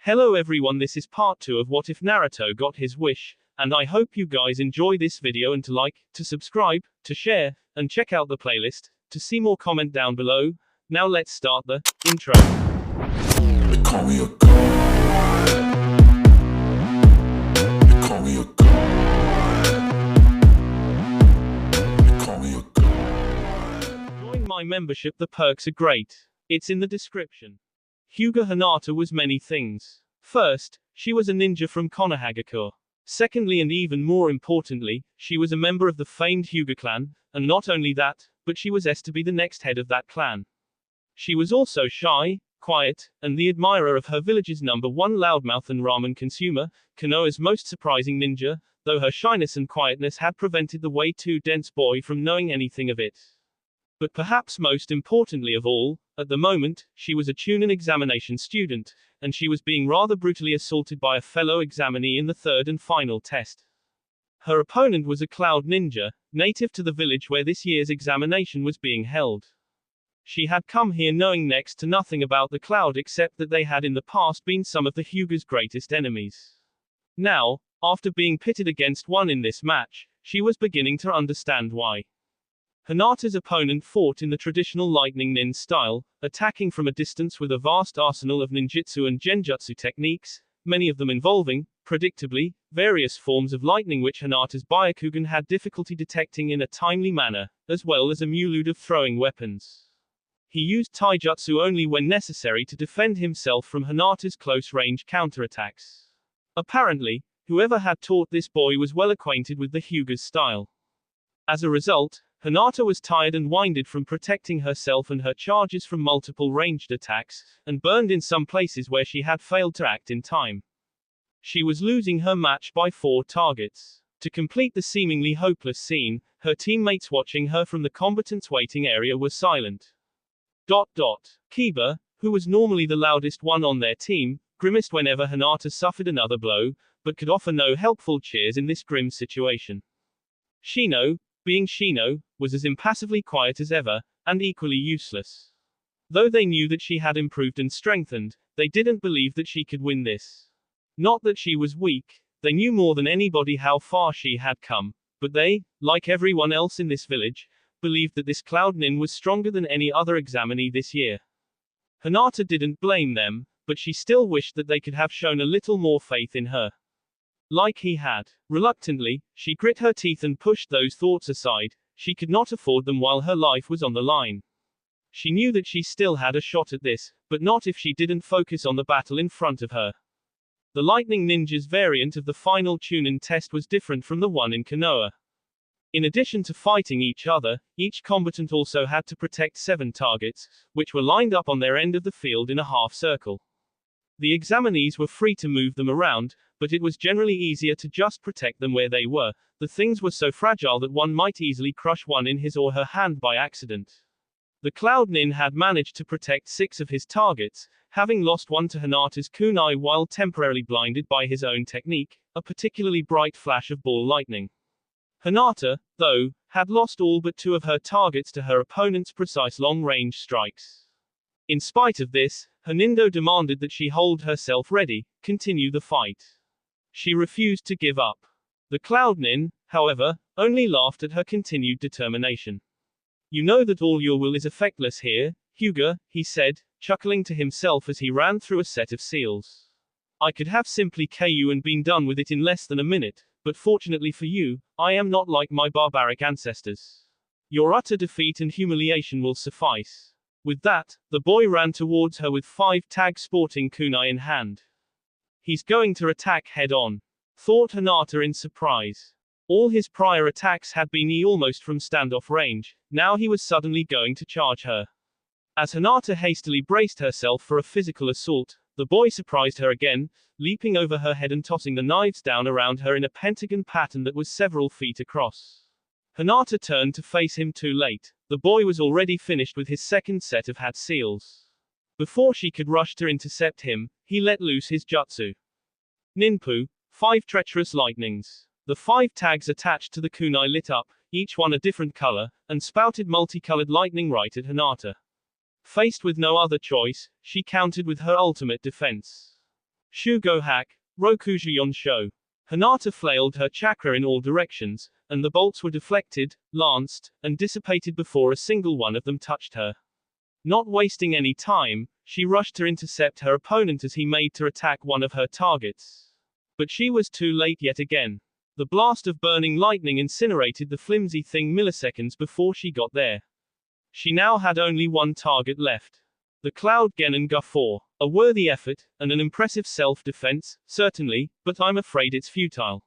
Hello everyone, this is part 2 of What If Naruto Got His Wish, and I hope you guys enjoy this video and to like, to subscribe, to share, and check out the playlist, to see more comment down below. Now let's start the intro. They call me a god. They call me a god. They call me a god. Join my membership, the perks are great. It's in the description. Hyuga Hinata was many things. First, she was a ninja from Konohagakure. Secondly, and even more importantly, she was a member of the famed Hyuga clan, and not only that, but she was to be the next head of that clan. She was also shy, quiet, and the admirer of her village's #1 loudmouth and ramen consumer, Konoha's most surprising ninja, though her shyness and quietness had prevented the way too dense boy from knowing anything of it. But perhaps most importantly of all, at the moment, she was a chunin examination student, and she was being rather brutally assaulted by a fellow examinee in the third and final test. Her opponent was a cloud ninja, native to the village where this year's examination was being held. She had come here knowing next to nothing about the cloud except that they had in the past been some of the Hyuga's greatest enemies. Now, after being pitted against one in this match, she was beginning to understand why. Hinata's opponent fought in the traditional lightning nin style, attacking from a distance with a vast arsenal of ninjutsu and genjutsu techniques, many of them involving, predictably, various forms of lightning which Hinata's Byakugan had difficulty detecting in a timely manner, as well as a multitude of throwing weapons. He used taijutsu only when necessary to defend himself from Hinata's close-range counterattacks. Apparently, whoever had taught this boy was well acquainted with the Hyuga's style. As a result, Hinata was tired and winded from protecting herself and her charges from multiple ranged attacks, and burned in some places where she had failed to act in time. She was losing her match by 4 targets. To complete the seemingly hopeless scene, her teammates watching her from the combatants' waiting area were silent. Kiba, who was normally the loudest one on their team, grimaced whenever Hinata suffered another blow, but could offer no helpful cheers in this grim situation. Shino, being Shino, was as impassively quiet as ever, and equally useless. Though they knew that she had improved and strengthened, they didn't believe that she could win this. Not that she was weak, they knew more than anybody how far she had come, but they, like everyone else in this village, believed that this Cloud Nin was stronger than any other examinee this year. Hinata didn't blame them, but she still wished that they could have shown a little more faith in her. Like he had. Reluctantly, she grit her teeth and pushed those thoughts aside. She could not afford them while her life was on the line. She knew that she still had a shot at this, but not if she didn't focus on the battle in front of her. The Lightning Ninja's variant of the final chunin test was different from the one in Konoha. In addition to fighting each other, each combatant also had to protect 7 targets, which were lined up on their end of the field in a half circle. The examinees were free to move them around, but it was generally easier to just protect them where they were. The things were so fragile that one might easily crush one in his or her hand by accident. The Cloud Nin had managed to protect 6 of his targets, having lost one to Hinata's kunai while temporarily blinded by his own technique, a particularly bright flash of ball lightning. Hinata, though, had lost all but 2 of her targets to her opponent's precise long-range strikes. In spite of this, Hanindo demanded that she hold herself ready, continue the fight. She refused to give up. The Cloud Nin, however, only laughed at her continued determination. "You know that all your will is effectless here, Hyuga," he said, chuckling to himself as he ran through a set of seals. "I could have simply KO and been done with it in less than a minute, but fortunately for you, I am not like my barbaric ancestors. Your utter defeat and humiliation will suffice." With that, the boy ran towards her with 5 tag sporting kunai in hand. "He's going to attack head-on," thought Hinata in surprise. All his prior attacks had been almost from standoff range, now he was suddenly going to charge her. As Hinata hastily braced herself for a physical assault, the boy surprised her again, leaping over her head and tossing the knives down around her in a pentagon pattern that was several feet across. Hinata turned to face him too late. The boy was already finished with his second set of hat seals. Before she could rush to intercept him, he let loose his jutsu. Ninpu, 5 treacherous lightnings. The 5 tags attached to the kunai lit up, each one a different color, and spouted multicolored lightning right at Hinata. Faced with no other choice, she countered with her ultimate defense. Shugo hack, Rokujuyon Sho. Hinata flailed her chakra in all directions, and the bolts were deflected, lanced, and dissipated before a single one of them touched her. Not wasting any time, she rushed to intercept her opponent as he made to attack one of her targets. But she was too late yet again. The blast of burning lightning incinerated the flimsy thing milliseconds before she got there. She now had only one target left. The Cloud Genin Guffaw. A worthy effort, and an impressive self-defense, certainly, but I'm afraid it's futile.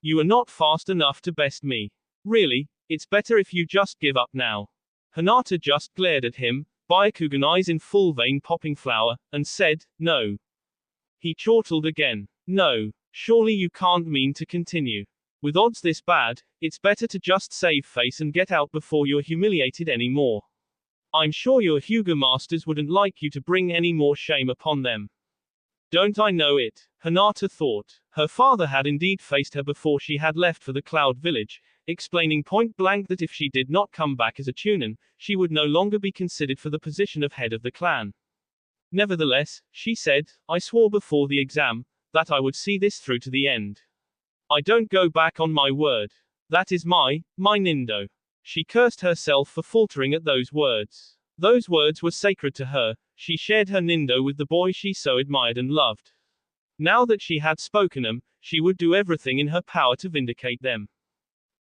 You are not fast enough to best me. Really, it's better if you just give up now. Hinata just glared at him, Byakugan eyes in full vein popping flower, and said, no. He chortled again. No. Surely you can't mean to continue. With odds this bad, it's better to just save face and get out before you're humiliated anymore. I'm sure your Hyuga masters wouldn't like you to bring any more shame upon them. Don't I know it? Hinata thought. Her father had indeed faced her before she had left for the Cloud Village, explaining point blank that if she did not come back as a chunin, she would no longer be considered for the position of head of the clan. Nevertheless, she said, I swore before the exam, that I would see this through to the end. I don't go back on my word. That is my nindo. She cursed herself for faltering at those words. Those words were sacred to her, she shared her nindo with the boy she so admired and loved. Now that she had spoken them, she would do everything in her power to vindicate them.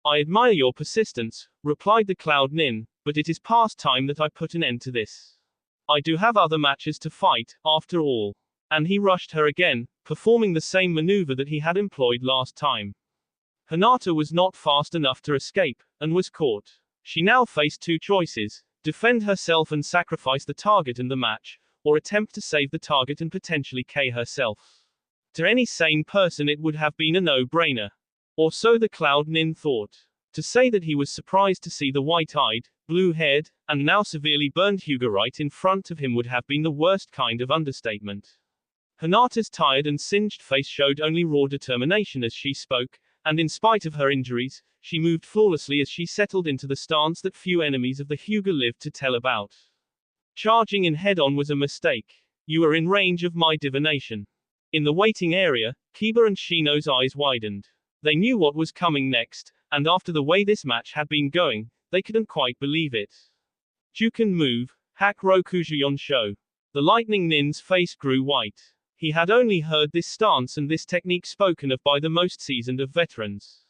I admire your persistence, replied the Cloud Nin, but it is past time that I put an end to this. I do have other matches to fight, after all. And he rushed her again, performing the same maneuver that he had employed last time. Hinata was not fast enough to escape, and was caught. She now faced two choices: defend herself and sacrifice the target and the match, or attempt to save the target and potentially KO herself. To any sane person it would have been a no-brainer. Or so the Cloud Nin thought. To say that he was surprised to see the white-eyed, blue-haired, and now severely burned Hyuga right in front of him would have been the worst kind of understatement. Hinata's tired and singed face showed only raw determination as she spoke, and in spite of her injuries, she moved flawlessly as she settled into the stance that few enemies of the Hyuga lived to tell about. Charging in head-on was a mistake. You are in range of my divination. In the waiting area, Kiba and Shino's eyes widened. They knew what was coming next, and after the way this match had been going, they couldn't quite believe it. Juken move, Hack Rokujuyon Sho. The Lightning Nin's face grew white. He had only heard this stance and this technique spoken of by the most seasoned of veterans.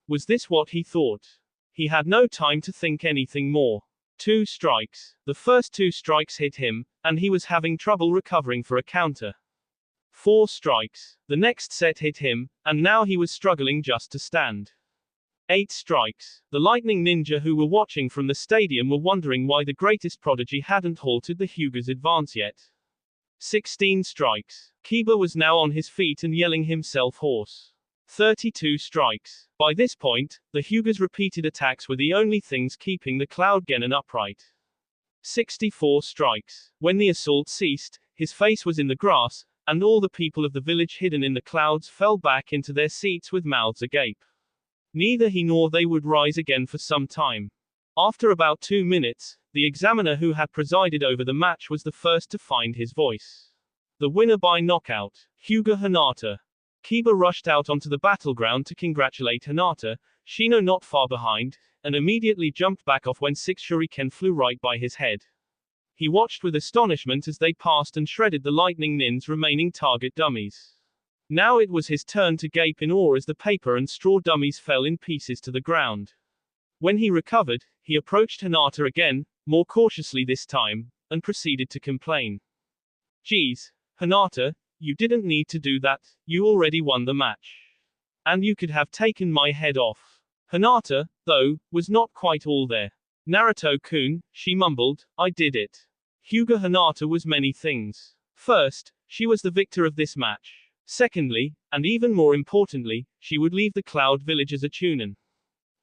Was this what he thought? He had no time to think anything more. 2 strikes. The first 2 strikes hit him, and he was having trouble recovering for a counter. 4 strikes. The next set hit him, and now he was struggling just to stand. 8 strikes. The Lightning Ninja who were watching from the stadium were wondering why the greatest prodigy hadn't halted the Hyuga's advance yet. 16 strikes. Kiba was now on his feet and yelling himself hoarse. 32 strikes. By this point, the Hyuga's repeated attacks were the only things keeping the Cloud Genin upright. 64 strikes. When the assault ceased, his face was in the grass, and all the people of the village hidden in the clouds fell back into their seats with mouths agape. Neither he nor they would rise again for some time. After about 2 minutes, the examiner who had presided over the match was the first to find his voice. The winner by knockout, Hyuga Hinata. Kiba rushed out onto the battleground to congratulate Hinata, Shino not far behind, and immediately jumped back off when 6 shuriken flew right by his head. He watched with astonishment as they passed and shredded the Lightning Nin's remaining target dummies. Now it was his turn to gape in awe as the paper and straw dummies fell in pieces to the ground. When he recovered, he approached Hinata again, more cautiously this time, and proceeded to complain. Geez, Hinata, you didn't need to do that, you already won the match. And you could have taken my head off. Hinata, though, was not quite all there. Naruto-kun, she mumbled, I did it. Hyuga Hinata was many things. First, she was the victor of this match. Secondly, and even more importantly, she would leave the Cloud Village as a chunin.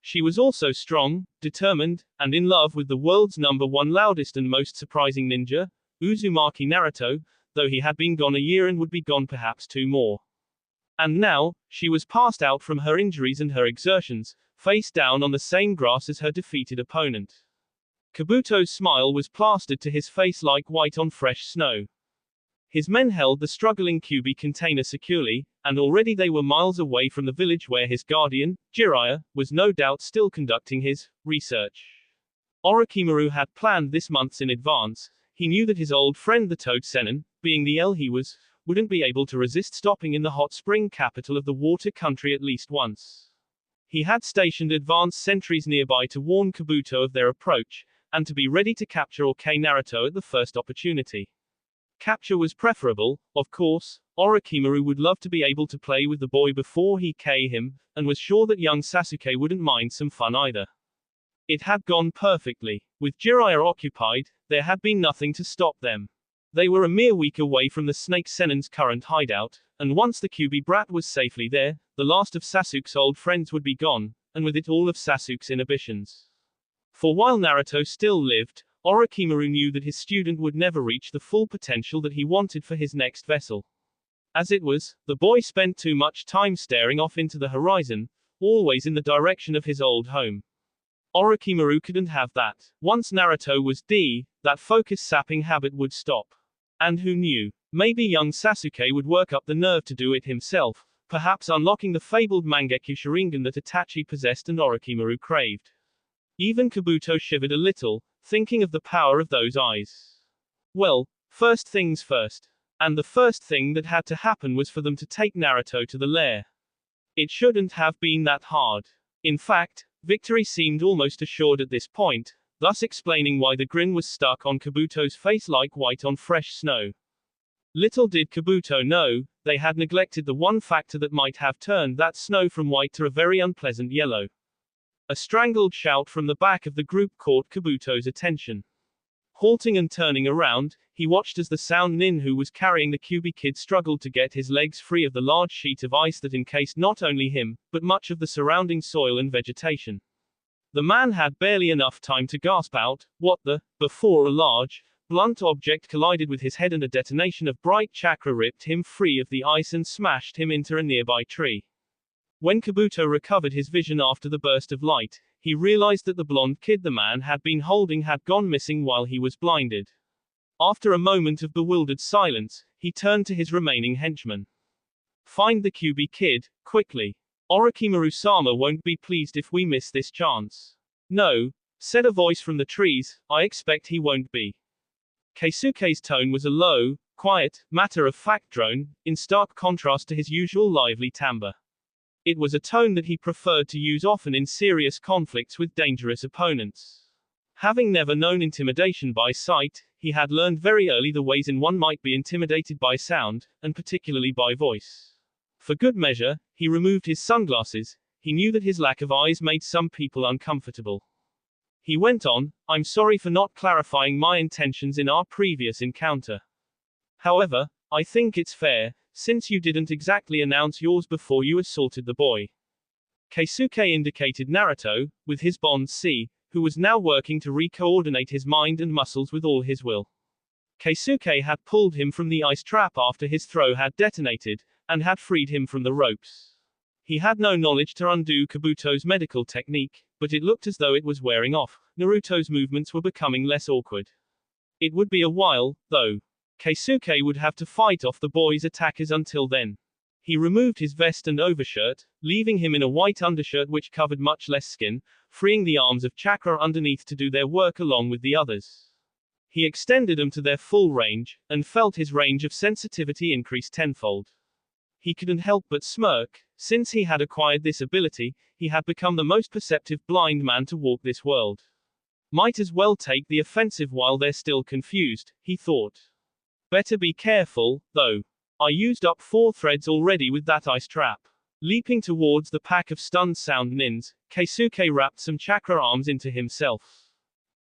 She was also strong, determined, and in love with the world's #1 loudest and most surprising ninja, Uzumaki Naruto, though he had been gone a year and would be gone perhaps 2 more. And now, she was passed out from her injuries and her exertions, face down on the same grass as her defeated opponent. Kabuto's smile was plastered to his face like white on fresh snow. His men held the struggling Kyuubi container securely, and already they were miles away from the village where his guardian, Jiraiya, was no doubt still conducting his research. Orochimaru had planned this months in advance. He knew that his old friend the Toad Sennin, being the L he was, wouldn't be able to resist stopping in the hot spring capital of the water country at least once. He had stationed advanced sentries nearby to warn Kabuto of their approach, and to be ready to capture or K Naruto at the first opportunity. Capture was preferable, of course. Orochimaru would love to be able to play with the boy before he K him, and was sure that young Sasuke wouldn't mind some fun either. It had gone perfectly. With Jiraiya occupied, there had been nothing to stop them. They were a mere week away from the Snake Sennin's current hideout, and once the Kyuubi brat was safely there, the last of Sasuke's old friends would be gone, and with it all of Sasuke's inhibitions. For while Naruto still lived, Orochimaru knew that his student would never reach the full potential that he wanted for his next vessel. As it was, the boy spent too much time staring off into the horizon, always in the direction of his old home. Orochimaru couldn't have that. Once Naruto was that focus-sapping habit would stop. And who knew? Maybe young Sasuke would work up the nerve to do it himself, perhaps unlocking the fabled Mangekyo Sharingan that Itachi possessed and Orochimaru craved. Even Kabuto shivered a little, thinking of the power of those eyes. Well, first things first. And the first thing that had to happen was for them to take Naruto to the lair. It shouldn't have been that hard. In fact, victory seemed almost assured at this point, thus explaining why the grin was stuck on Kabuto's face like white on fresh snow. Little did Kabuto know, they had neglected the one factor that might have turned that snow from white to a very unpleasant yellow. A strangled shout from the back of the group caught Kabuto's attention. Halting and turning around, he watched as the Sound Nin who was carrying the Kyuubi kid struggled to get his legs free of the large sheet of ice that encased not only him, but much of the surrounding soil and vegetation. The man had barely enough time to gasp out, "What the?" before a large, blunt object collided with his head and a detonation of bright chakra ripped him free of the ice and smashed him into a nearby tree. When Kabuto recovered his vision after the burst of light, he realized that the blonde kid the man had been holding had gone missing while he was blinded. After a moment of bewildered silence, he turned to his remaining henchmen. "Find the Kyuubi kid, quickly. Orochimaru-sama won't be pleased if we miss this chance." "No," said a voice from the trees, "I expect he won't be." Keisuke's tone was a low, quiet, matter-of-fact drone, in stark contrast to his usual lively timbre. It was a tone that he preferred to use often in serious conflicts with dangerous opponents. Having never known intimidation by sight, he had learned very early the ways in one might be intimidated by sound, and particularly by voice. For good measure, he removed his sunglasses. He knew that his lack of eyes made some people uncomfortable. He went on, "I'm sorry for not clarifying my intentions in our previous encounter. However, I think it's fair, since you didn't exactly announce yours before you assaulted the boy." Keisuke indicated Naruto, with his bond C, who was now working to re-coordinate his mind and muscles with all his will. Keisuke had pulled him from the ice trap after his throw had detonated, and had freed him from the ropes. He had no knowledge to undo Kabuto's medical technique, but it looked as though it was wearing off. Naruto's movements were becoming less awkward. It would be a while, though. Keisuke would have to fight off the boy's attackers until then. He removed his vest and overshirt, leaving him in a white undershirt which covered much less skin, freeing the arms of chakra underneath to do their work along with the others. He extended them to their full range, and felt his range of sensitivity increase tenfold. He couldn't help but smirk. Since he had acquired this ability, he had become the most perceptive blind man to walk this world. Might as well take the offensive while they're still confused, he thought. Better be careful, though. I used up 4 threads already with that ice trap. Leaping towards the pack of stunned Sound Nins, Keisuke wrapped some chakra arms into himself.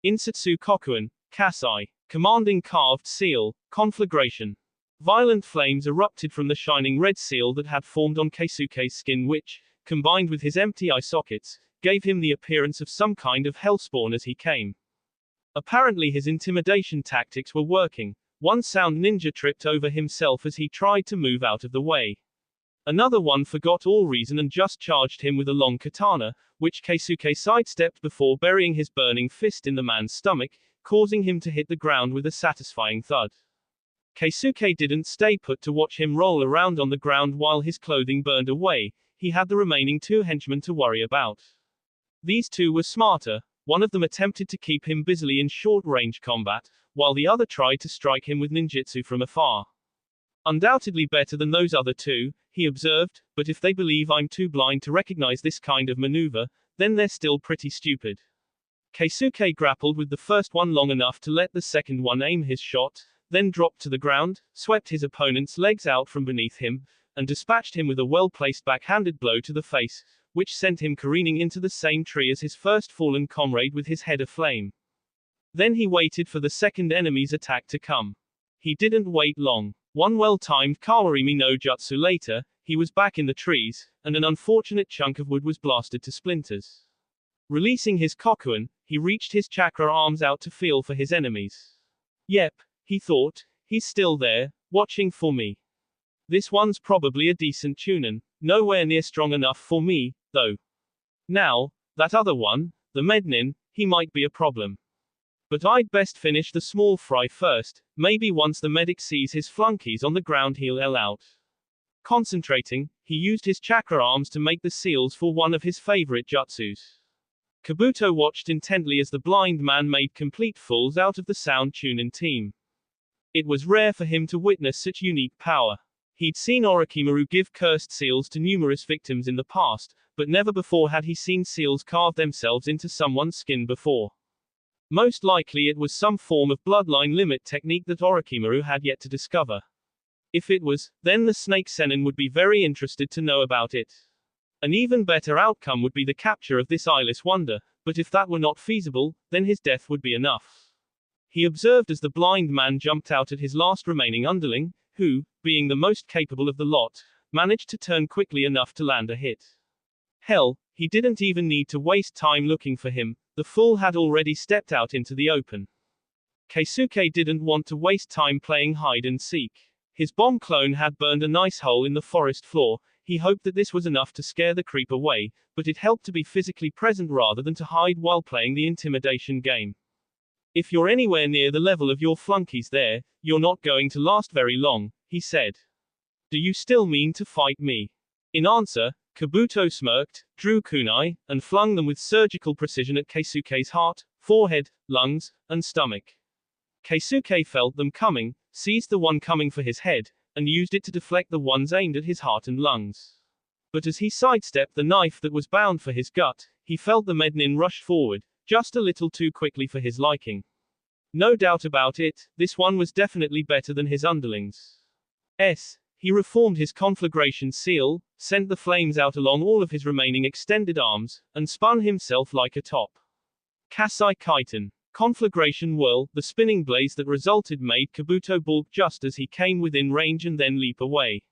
Insatsu Kokuin, Kasai. Commanding carved seal, conflagration. Violent flames erupted from the shining red seal that had formed on Keisuke's skin which, combined with his empty eye sockets, gave him the appearance of some kind of hellspawn as he came. Apparently his intimidation tactics were working. One Sound Ninja tripped over himself as he tried to move out of the way. Another one forgot all reason and just charged him with a long katana, which Keisuke sidestepped before burying his burning fist in the man's stomach, causing him to hit the ground with a satisfying thud. Keisuke didn't stay put to watch him roll around on the ground while his clothing burned away. He had the remaining two henchmen to worry about. These two were smarter. One of them attempted to keep him busily in short-range combat, while the other tried to strike him with ninjutsu from afar. Undoubtedly better than those other two, he observed, but if they believe I'm too blind to recognize this kind of maneuver, then they're still pretty stupid. Keisuke grappled with the first one long enough to let the second one aim his shot, then dropped to the ground, swept his opponent's legs out from beneath him, and dispatched him with a well-placed backhanded blow to the face, which sent him careening into the same tree as his first fallen comrade with his head aflame. Then he waited for the second enemy's attack to come. He didn't wait long. One well-timed Kawarimi no jutsu later, he was back in the trees, and an unfortunate chunk of wood was blasted to splinters. Releasing his kokuin, he reached his chakra arms out to feel for his enemies. Yep, he thought, he's still there, watching for me. This one's probably a decent chunin, nowhere near strong enough for me, though. Now, that other one, the mednin, he might be a problem. But I'd best finish the small fry first, maybe once the medic sees his flunkies on the ground he'll yell out. Concentrating, he used his chakra arms to make the seals for one of his favorite jutsus. Kabuto watched intently as the blind man made complete fools out of the sound chunin team. It was rare for him to witness such unique power. He'd seen Orochimaru give cursed seals to numerous victims in the past, but never before had he seen seals carve themselves into someone's skin before. Most likely it was some form of bloodline limit technique that Orochimaru had yet to discover. If it was, then the Snake Sennin would be very interested to know about it. An even better outcome would be the capture of this eyeless wonder, but if that were not feasible, then his death would be enough. He observed as the blind man jumped out at his last remaining underling, who, being the most capable of the lot, managed to turn quickly enough to land a hit. Hell, he didn't even need to waste time looking for him, the fool had already stepped out into the open. Keisuke didn't want to waste time playing hide and seek. His bomb clone had burned a nice hole in the forest floor. He hoped that this was enough to scare the creep away, but it helped to be physically present rather than to hide while playing the intimidation game. If you're anywhere near the level of your flunkies there, you're not going to last very long, he said. Do you still mean to fight me? In answer, Kabuto smirked, drew kunai, and flung them with surgical precision at Keisuke's heart, forehead, lungs, and stomach. Keisuke felt them coming, seized the one coming for his head, and used it to deflect the ones aimed at his heart and lungs. But as he sidestepped the knife that was bound for his gut, he felt the mednin rush forward, just a little too quickly for his liking. No doubt about it, this one was definitely better than his underlings. He reformed his conflagration seal, sent the flames out along all of his remaining extended arms, and spun himself like a top. Kasai Kaiten. Conflagration whirl, the spinning blaze that resulted made Kabuto balk just as he came within range and then leap away.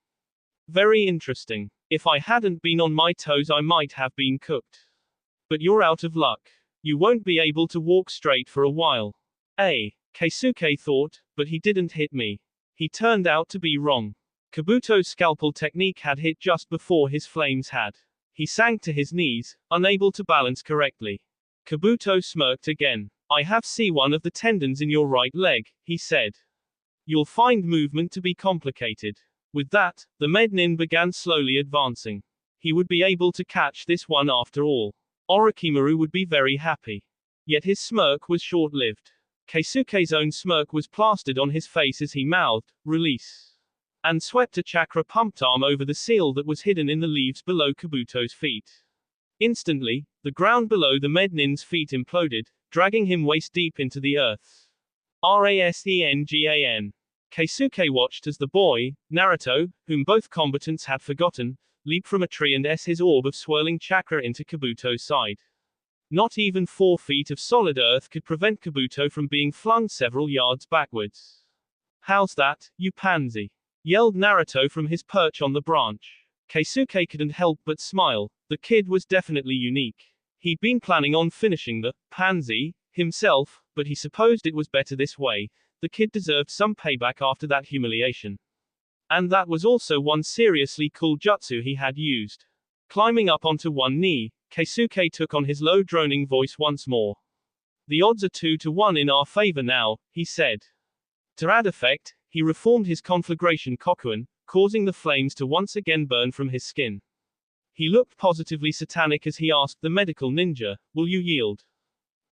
Very interesting. If I hadn't been on my toes I might have been cooked. But you're out of luck. You won't be able to walk straight for a while. Keisuke thought, but he didn't hit me. He turned out to be wrong. Kabuto's scalpel technique had hit just before his flames had. He sank to his knees, unable to balance correctly. Kabuto smirked again. I have seen one of the tendons in your right leg, he said. You'll find movement to be complicated. With that, the mednin began slowly advancing. He would be able to catch this one after all. Orochimaru would be very happy. Yet his smirk was short-lived. Keisuke's own smirk was plastered on his face as he mouthed, "Release," and swept a chakra-pumped arm over the seal that was hidden in the leaves below Kabuto's feet. Instantly, the ground below the mednin's feet imploded, dragging him waist-deep into the earth. Rasengan. Keisuke watched as the boy, Naruto, whom both combatants had forgotten, leaped from a tree and his orb of swirling chakra into Kabuto's side. Not even 4 feet of solid earth could prevent Kabuto from being flung several yards backwards. How's that, you pansy? Yelled Naruto from his perch on the branch. Keisuke couldn't help but smile. The kid was definitely unique. He'd been planning on finishing the pansy himself, but he supposed it was better this way. The kid deserved some payback after that humiliation. And that was also one seriously cool jutsu he had used. Climbing up onto one knee, Keisuke took on his low droning voice once more. The odds are 2 to 1 in our favor now, he said. To add effect, He reformed his conflagration kokuin, causing the flames to once again burn from his skin. He looked positively satanic as he asked the medical ninja, "Will you yield?"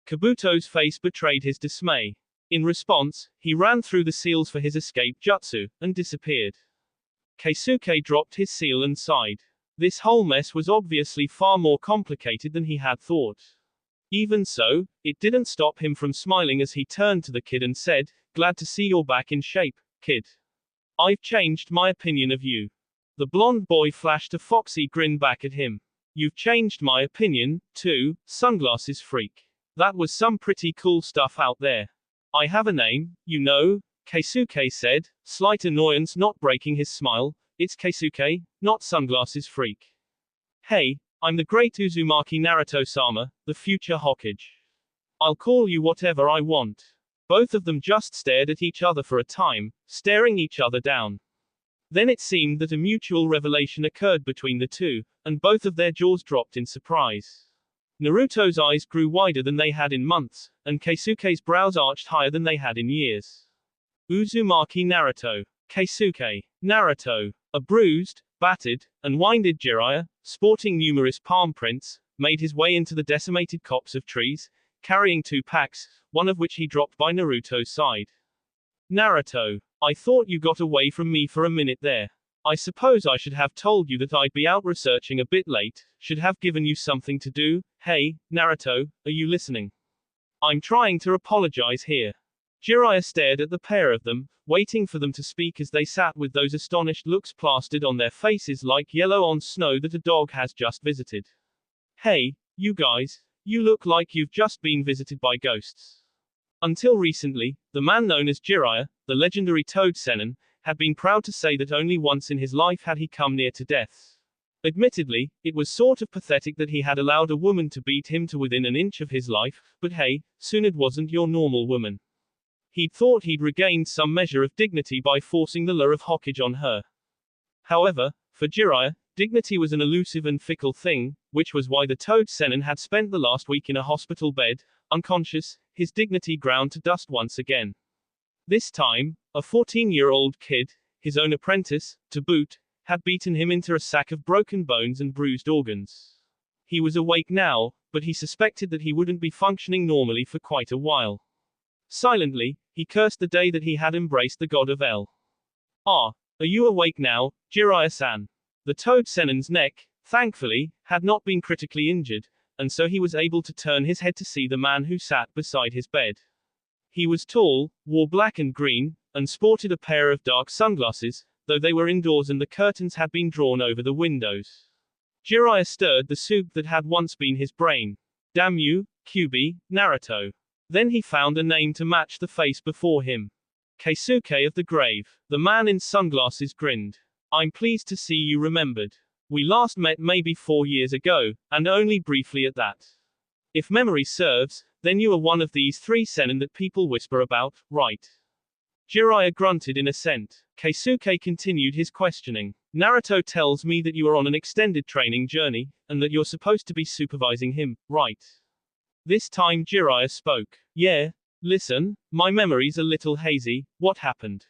Kabuto's face betrayed his dismay. In response, he ran through the seals for his escape jutsu, and disappeared. Keisuke dropped his seal and sighed. This whole mess was obviously far more complicated than he had thought. Even so, it didn't stop him from smiling as he turned to the kid and said, "Glad to see you're back in shape, kid. I've changed my opinion of you." The blonde boy flashed a foxy grin back at him. "You've changed my opinion, too, sunglasses freak. That was some pretty cool stuff out there. I have a name, you know," Keisuke said, slight annoyance not breaking his smile. "It's Keisuke, not sunglasses freak. Hey, I'm the great Uzumaki Naruto-sama, the future Hokage. I'll call you whatever I want." Both of them just stared at each other for a time, staring each other down. Then it seemed that a mutual revelation occurred between the two, and both of their jaws dropped in surprise. Naruto's eyes grew wider than they had in months, and Keisuke's brows arched higher than they had in years. Uzumaki Naruto. Keisuke. Naruto. A bruised, battered, and winded Jiraiya, sporting numerous palm prints, made his way into the decimated copse of trees, carrying 2 packs, one of which he dropped by Naruto's side. "Naruto, I thought you got away from me for a minute there. I suppose I should have told you that I'd be out researching a bit late, should have given you something to do. Hey, Naruto, are you listening? I'm trying to apologize here." Jiraiya stared at the pair of them, waiting for them to speak as they sat with those astonished looks plastered on their faces like yellow on snow that a dog has just visited. "Hey, you guys, you look like you've just been visited by ghosts." Until recently, the man known as Jiraiya, the legendary Toad Sennin, had been proud to say that only once in his life had he come near to death. Admittedly, it was sort of pathetic that he had allowed a woman to beat him to within an inch of his life, but hey, soon it wasn't your normal woman. He'd thought he'd regained some measure of dignity by forcing the lure of Hokage on her. However, for Jiraiya, dignity was an elusive and fickle thing, which was why the Toad Sennin had spent the last week in a hospital bed, unconscious, his dignity ground to dust once again. This time, a 14-year-old kid, his own apprentice, to boot, had beaten him into a sack of broken bones and bruised organs. He was awake now, but he suspected that he wouldn't be functioning normally for quite a while. Silently, he cursed the day that he had embraced the god of L. "Ah, are you awake now, Jiraiya-san?" The Toad Sennin's neck, thankfully, had not been critically injured, and so he was able to turn his head to see the man who sat beside his bed. He was tall, wore black and green, and sported a pair of dark sunglasses, though they were indoors and the curtains had been drawn over the windows. Jiraiya stirred the soup that had once been his brain. "Damn you, QB, Naruto." Then he found a name to match the face before him. Keisuke of the Grave. The man in sunglasses grinned. "I'm pleased to see you remembered. We last met maybe 4 years ago, and only briefly at that. If memory serves, then you are one of these 3 Sennin that people whisper about, right?" Jiraiya grunted in assent. Keisuke continued his questioning. "Naruto tells me that you are on an extended training journey, and that you're supposed to be supervising him, right?" This time Jiraiya spoke. "Yeah, listen, my memory's a little hazy, what happened?"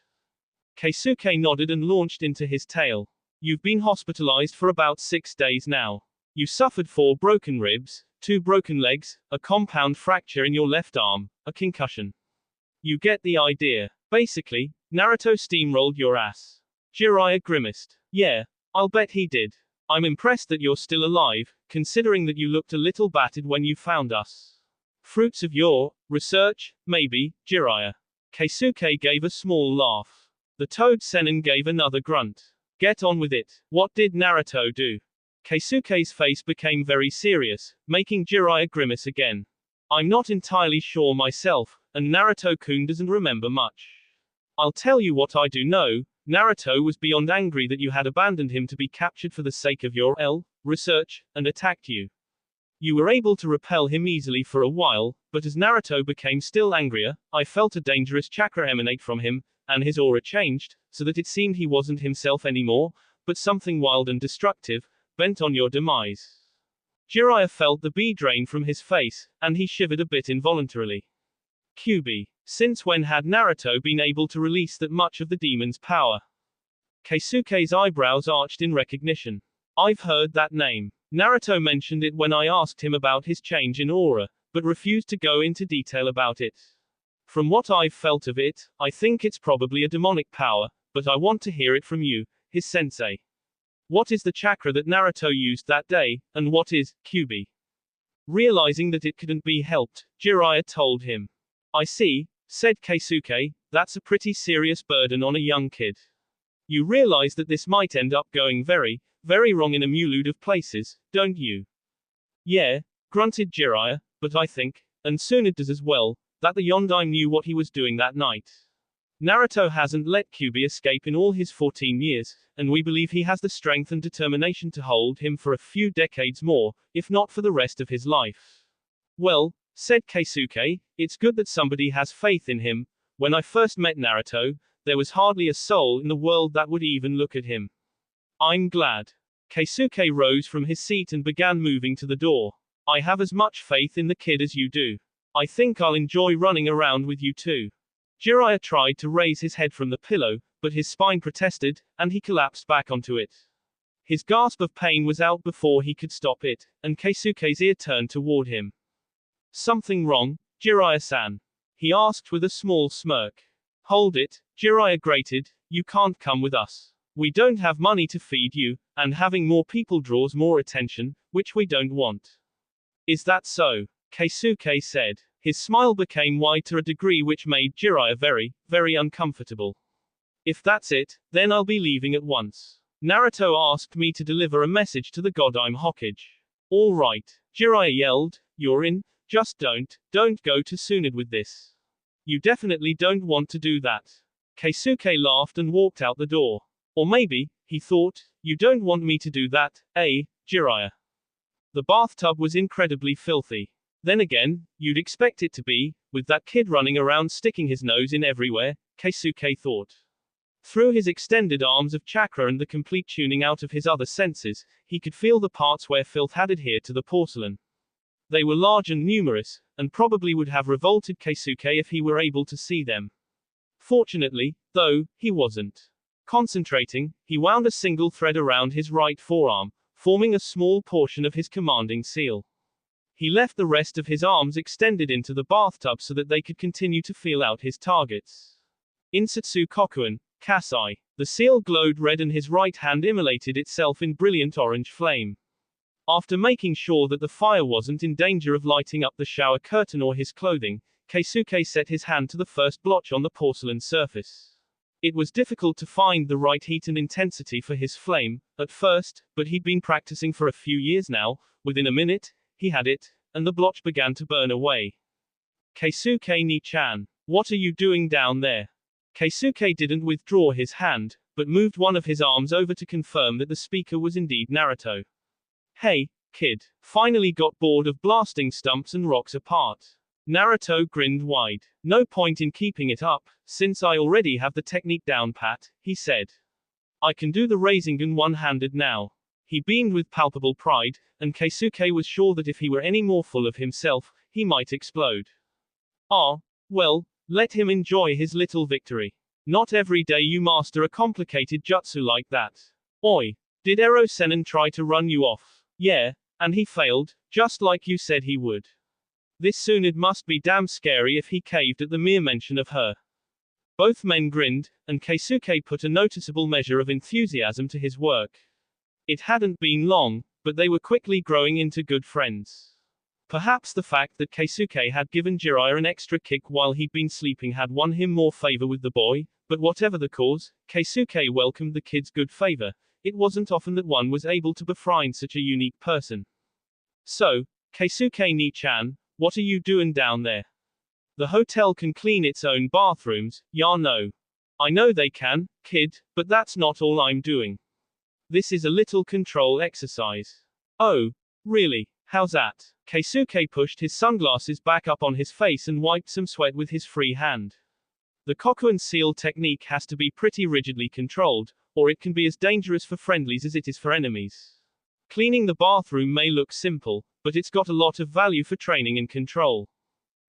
Keisuke nodded and launched into his tale. "You've been hospitalized for about 6 days now. You suffered 4 broken ribs, 2 broken legs, a compound fracture in your left arm, a concussion. You get the idea. Basically, Naruto steamrolled your ass." Jiraiya grimaced. "Yeah, I'll bet he did. I'm impressed that you're still alive, considering that you looked a little battered when you found us. Fruits of your research, maybe, Jiraiya." Keisuke gave a small laugh. The Toad Sennin gave another grunt. "Get on with it. What did Naruto do?" Keisuke's face became very serious, making Jiraiya grimace again. "I'm not entirely sure myself, and Naruto-kun doesn't remember much. I'll tell you what I do know. Naruto was beyond angry that you had abandoned him to be captured for the sake of your research, and attacked you. You were able to repel him easily for a while, but as Naruto became still angrier, I felt a dangerous chakra emanate from him, and his aura changed, so that it seemed he wasn't himself anymore, but something wild and destructive, bent on your demise." Jiraiya felt the bee drain from his face, and he shivered a bit involuntarily. "QB. Since when had Naruto been able to release that much of the demon's power? Keisuke's eyebrows arched in recognition. I've heard that name. Naruto mentioned it when I asked him about his change in aura, but refused to go into detail about it. From what I've felt of it, I think it's probably a demonic power, but I want to hear it from you, his sensei. What is the chakra that Naruto used that day, and what is Kyubi? Realizing that it couldn't be helped, Jiraiya told him. I see, said Keisuke, that's a pretty serious burden on a young kid. You realize that this might end up going very, very wrong in a multitude of places, don't you? Yeah, grunted Jiraiya, but I think, and Tsunade does as well, that the Yondaime knew what he was doing that night. Naruto hasn't let Kyubi escape in all his 14 years, and we believe he has the strength and determination to hold him for a few decades more, if not for the rest of his life. Well, said Keisuke, it's good that somebody has faith in him. When I first met Naruto, there was hardly a soul in the world that would even look at him. I'm glad. Keisuke rose from his seat and began moving to the door. I have as much faith in the kid as you do. I think I'll enjoy running around with you too. Jiraiya tried to raise his head from the pillow, but his spine protested, and he collapsed back onto it. His gasp of pain was out before he could stop it, and Keisuke's ear turned toward him. Something wrong, Jiraiya-san? He asked with a small smirk. Hold it, Jiraiya grated, you can't come with us. We don't have money to feed you, and having more people draws more attention, which we don't want. Is that so? Keisuke said. His smile became wide to a degree which made Jiraiya very, very uncomfortable. If that's it, then I'll be leaving at once. Naruto asked me to deliver a message to the Godime Hokage. All right, Jiraiya yelled, you're in, just don't go to Tsunade with this. You definitely don't want to do that. Keisuke laughed and walked out the door. Or maybe, he thought, you don't want me to do that, eh, Jiraiya? The bathtub was incredibly filthy. Then again, you'd expect it to be, with that kid running around sticking his nose in everywhere, Keisuke thought. Through his extended arms of chakra and the complete tuning out of his other senses, he could feel the parts where filth had adhered to the porcelain. They were large and numerous, and probably would have revolted Keisuke if he were able to see them. Fortunately, though, he wasn't. Concentrating, he wound a single thread around his right forearm, forming a small portion of his commanding seal. He left the rest of his arms extended into the bathtub so that they could continue to feel out his targets. Insatsu Kokuen, Kasai. The seal glowed red and his right hand immolated itself in brilliant orange flame. After making sure that the fire wasn't in danger of lighting up the shower curtain or his clothing, Keisuke set his hand to the first blotch on the porcelain surface. It was difficult to find the right heat and intensity for his flame, at first, but he'd been practicing for a few years now. Within a minute, he had it, and the blotch began to burn away. Keisuke ni-chan, what are you doing down there? Keisuke didn't withdraw his hand, but moved one of his arms over to confirm that the speaker was indeed Naruto. Hey, kid, finally got bored of blasting stumps and rocks apart. Naruto grinned wide. No point in keeping it up, since I already have the technique down pat, he said. I can do the Rasengan one-handed now. He beamed with palpable pride, and Keisuke was sure that if he were any more full of himself, he might explode. Ah, well, let him enjoy his little victory. Not every day you master a complicated jutsu like that. Oi, did Ero Sennin try to run you off? Yeah, and he failed, just like you said he would. This Tsunade must be damn scary if he caved at the mere mention of her. Both men grinned, and Keisuke put a noticeable measure of enthusiasm to his work. It hadn't been long, but they were quickly growing into good friends. Perhaps the fact that Keisuke had given Jiraiya an extra kick while he'd been sleeping had won him more favor with the boy, but whatever the cause, Keisuke welcomed the kid's good favor. It wasn't often that one was able to befriend such a unique person. So, Keisuke ni-chan, what are you doing down there? The hotel can clean its own bathrooms, ya no. I know they can, kid, but that's not all I'm doing. This is a little control exercise. Oh, really? How's that? Keisuke pushed his sunglasses back up on his face and wiped some sweat with his free hand. The Kokuen seal technique has to be pretty rigidly controlled, or it can be as dangerous for friendlies as it is for enemies. Cleaning the bathroom may look simple, but it's got a lot of value for training and control.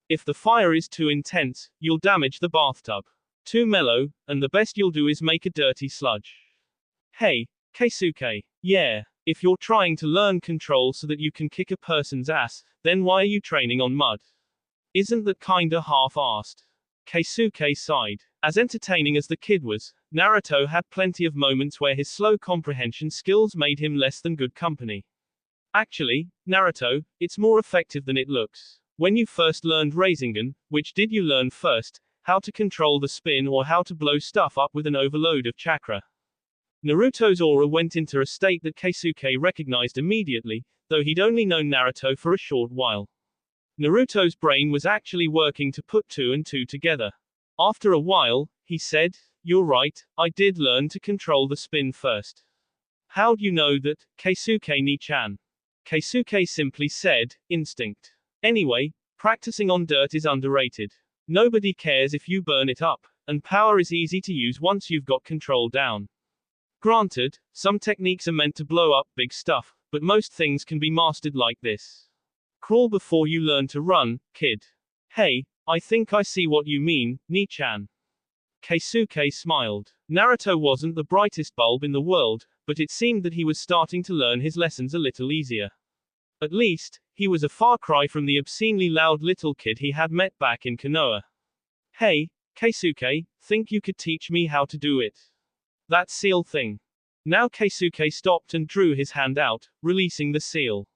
If the fire is too intense, you'll damage the bathtub. Too mellow, and the best you'll do is make a dirty sludge. Hey, Keisuke. Yeah, if you're trying to learn control so that you can kick a person's ass, then why are you training on mud? Isn't that kinda half-assed? Keisuke sighed. As entertaining as the kid was, Naruto had plenty of moments where his slow comprehension skills made him less than good company. Actually, Naruto, it's more effective than it looks. When you first learned Rasengan, which did you learn first, how to control the spin or how to blow stuff up with an overload of chakra? Naruto's aura went into a state that Keisuke recognized immediately, though he'd only known Naruto for a short while. Naruto's brain was actually working to put two and two together. After a while, he said, "You're right, I did learn to control the spin first." "How'd you know that, Keisuke ni-chan?" Keisuke simply said, "Instinct." Anyway, practicing on dirt is underrated. Nobody cares if you burn it up, and power is easy to use once you've got control down. Granted, some techniques are meant to blow up big stuff, but most things can be mastered like this. Crawl before you learn to run, kid. Hey, I think I see what you mean, ni-chan. Keisuke smiled. Naruto wasn't the brightest bulb in the world, but it seemed that he was starting to learn his lessons a little easier. At least, he was a far cry from the obscenely loud little kid he had met back in Konoha. Hey, Keisuke, think you could teach me how to do it? That seal thing. Now Keisuke stopped and drew his hand out, releasing the seal.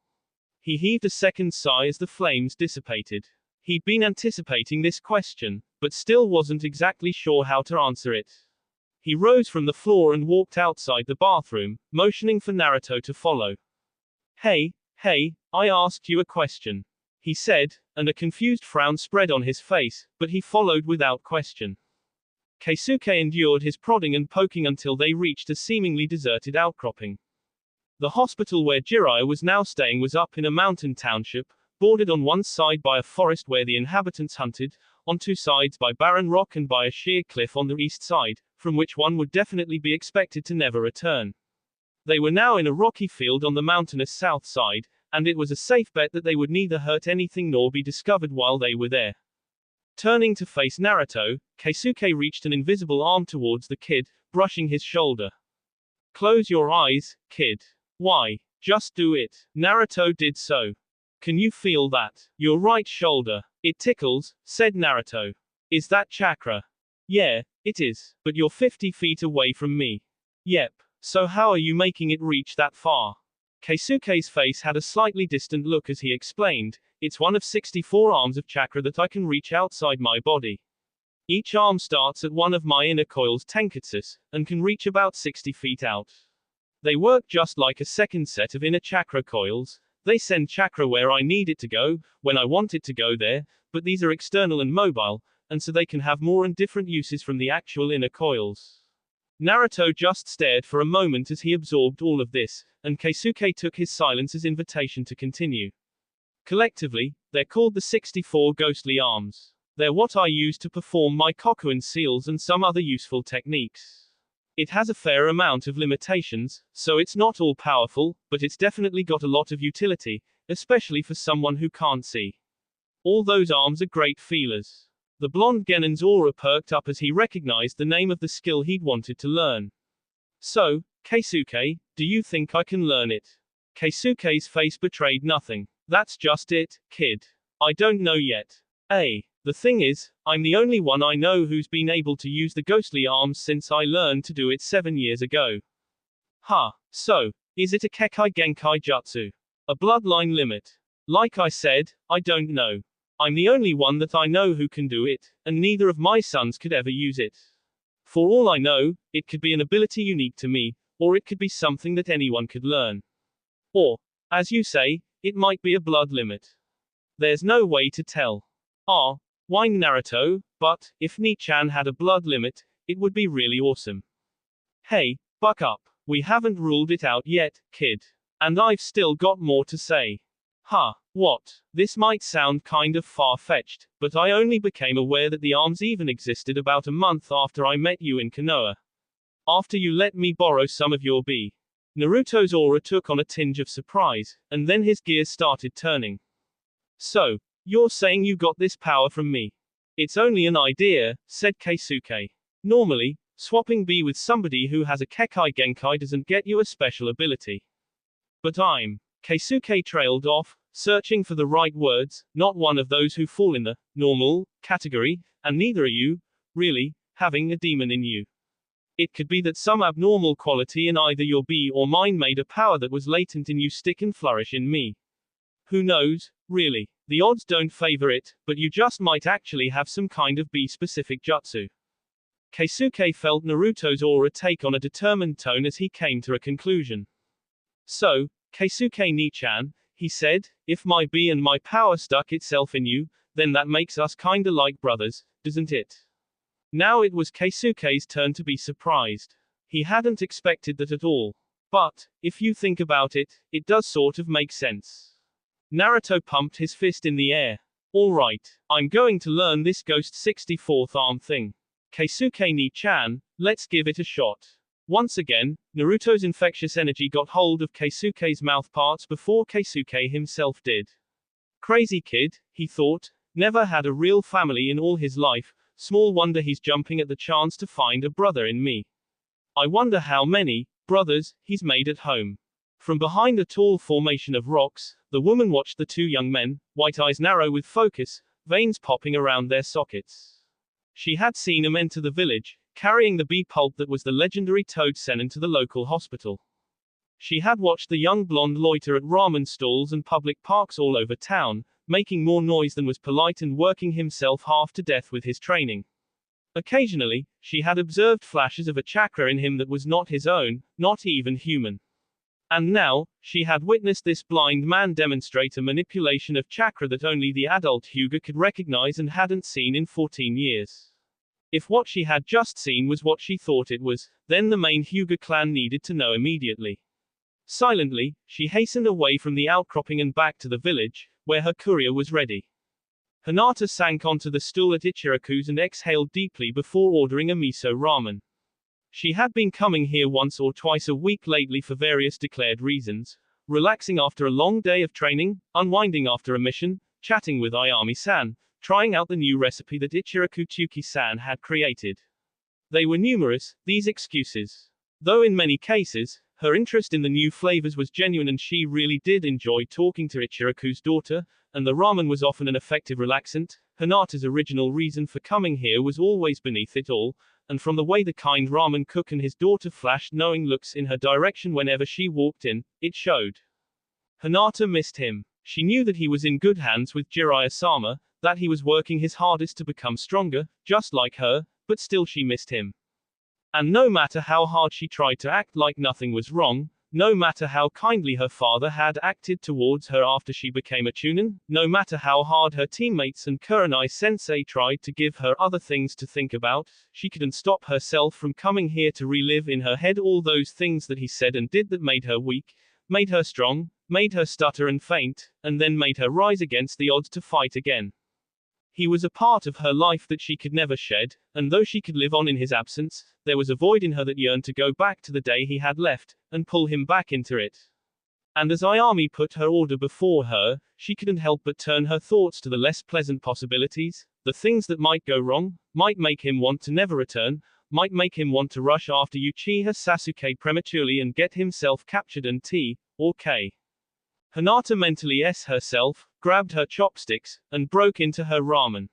He heaved a second sigh as the flames dissipated. He'd been anticipating this question, but still wasn't exactly sure how to answer it. He rose from the floor and walked outside the bathroom, motioning for Naruto to follow. Hey, I asked you a question, he said, and a confused frown spread on his face, but he followed without question. Keisuke endured his prodding and poking until they reached a seemingly deserted outcropping. The hospital where Jiraiya was now staying was up in a mountain township, bordered on one side by a forest where the inhabitants hunted, on two sides by barren rock and by a sheer cliff on the east side, from which one would definitely be expected to never return. They were now in a rocky field on the mountainous south side, and it was a safe bet that they would neither hurt anything nor be discovered while they were there. Turning to face Naruto, Keisuke reached an invisible arm towards the kid, brushing his shoulder. Close your eyes, kid. Why? Just do it. Naruto did so. Can you feel that? Your right shoulder. It tickles, said Naruto. Is that chakra? Yeah, it is. But you're 50 feet away from me. Yep. So how are you making it reach that far? Keisuke's face had a slightly distant look as he explained, it's one of 64 arms of chakra that I can reach outside my body. Each arm starts at one of my inner coils tenketsus, and can reach about 60 feet out. They work just like a second set of inner chakra coils. They send chakra where I need it to go, when I want it to go there, but these are external and mobile, and so they can have more and different uses from the actual inner coils. Naruto just stared for a moment as he absorbed all of this, and Keisuke took his silence as invitation to continue. Collectively, they're called the 64 ghostly arms. They're what I use to perform my Kokuin seals and some other useful techniques. It has a fair amount of limitations, so it's not all powerful, but it's definitely got a lot of utility, especially for someone who can't see. All those arms are great feelers. The blonde Genon's aura perked up as he recognized the name of the skill he'd wanted to learn. So, Keisuke, do you think I can learn it? Keisuke's face betrayed nothing. That's just it, kid. I don't know yet. The thing is, I'm the only one I know who's been able to use the ghostly arms since I learned to do it 7 years ago. So, is it a Kekai Genkai Jutsu? A bloodline limit? Like I said, I don't know. I'm the only one that I know who can do it, and neither of my sons could ever use it. For all I know, it could be an ability unique to me, or it could be something that anyone could learn. Or, as you say, it might be a blood limit. There's no way to tell. Whined Naruto, but, if Ni-chan had a blood limit, it would be really awesome. Hey, buck up. We haven't ruled it out yet, kid. And I've still got more to say. What? This might sound kind of far-fetched, but I only became aware that the arms even existed about a month after I met you in Konoha. After you let me borrow some of your bi. Naruto's aura took on a tinge of surprise, and then his gears started turning. So, You're saying you got this power from me. It's only an idea, said Keisuke. Normally, swapping B with somebody who has a Kekai Genkai doesn't get you a special ability. But I'm. Keisuke trailed off, searching for the right words, not one of those who fall in the normal category, and neither are you, really, having a demon in you. It could be that some abnormal quality in either your B or mine made a power that was latent in you stick and flourish in me. Who knows, really? The odds don't favor it, but you just might actually have some kind of B-specific jutsu. Keisuke felt Naruto's aura take on a determined tone as he came to a conclusion. So, Keisuke Nichan, he said, if my B and my power stuck itself in you, then that makes us kinda like brothers, doesn't it? Now it was Keisuke's turn to be surprised. He hadn't expected that at all. But, if you think about it, it does sort of make sense. Naruto pumped his fist in the air. Alright, I'm going to learn this Ghost 64th arm thing. Keisuke Nichan, let's give it a shot. Once again, Naruto's infectious energy got hold of Keisuke's mouthparts before Keisuke himself did. Crazy kid, he thought, never had a real family in all his life, small wonder he's jumping at the chance to find a brother in me. I wonder how many brothers he's made at home. From behind a tall formation of rocks, the woman watched the two young men, white eyes narrow with focus, veins popping around their sockets. She had seen him enter the village, carrying the bee pulp that was the legendary toad senin to the local hospital. She had watched the young blonde loiter at ramen stalls and public parks all over town, making more noise than was polite and working himself half to death with his training. Occasionally, she had observed flashes of a chakra in him that was not his own, not even human. And now, she had witnessed this blind man demonstrate a manipulation of chakra that only the adult Hyuga could recognize and hadn't seen in 14 years. If what she had just seen was what she thought it was, then the main Hyuga clan needed to know immediately. Silently, she hastened away from the outcropping and back to the village, where her courier was ready. Hinata sank onto the stool at Ichiraku's and exhaled deeply before ordering a miso ramen. She had been coming here once or twice a week lately for various declared reasons, relaxing after a long day of training, unwinding after a mission, chatting with Ayami-san, trying out the new recipe that Ichiraku Tsuki-san had created. They were numerous, these excuses. Though in many cases, her interest in the new flavors was genuine and she really did enjoy talking to Ichiraku's daughter, and the ramen was often an effective relaxant, Hinata's original reason for coming here was always beneath it all, and from the way the kind ramen cook and his daughter flashed knowing looks in her direction whenever she walked in, it showed. Hinata missed him. She knew that he was in good hands with Jiraiya-sama, that he was working his hardest to become stronger, just like her, but still she missed him. And no matter how hard she tried to act like nothing was wrong, no matter how kindly her father had acted towards her after she became a chunin, no matter how hard her teammates and Kurenai-sensei tried to give her other things to think about, she couldn't stop herself from coming here to relive in her head all those things that he said and did that made her weak, made her strong, made her stutter and faint, and then made her rise against the odds to fight again. He was a part of her life that she could never shed, and though she could live on in his absence, there was a void in her that yearned to go back to the day he had left, and pull him back into it. And as Ayami put her order before her, she couldn't help but turn her thoughts to the less pleasant possibilities, the things that might go wrong, might make him want to never return, might make him want to rush after Uchiha Sasuke prematurely and get himself captured and T, or K. Hinata mentally herself, grabbed her chopsticks, and broke into her ramen.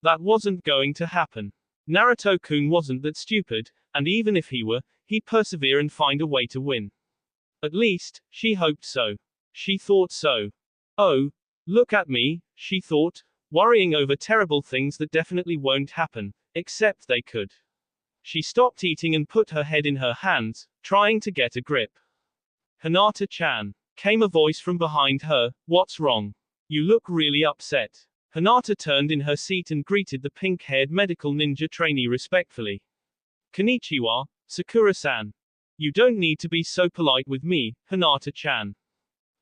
That wasn't going to happen. Naruto-kun wasn't that stupid, and even if he were, he'd persevere and find a way to win. At least, she hoped so. She thought so. Oh, look at me, she thought, worrying over terrible things that definitely won't happen, except they could. She stopped eating and put her head in her hands, trying to get a grip. Hinata-chan. Came a voice from behind her, what's wrong? You look really upset. Hinata turned in her seat and greeted the pink-haired medical ninja trainee respectfully. Konnichiwa, Sakura-san. You don't need to be so polite with me, Hinata-chan.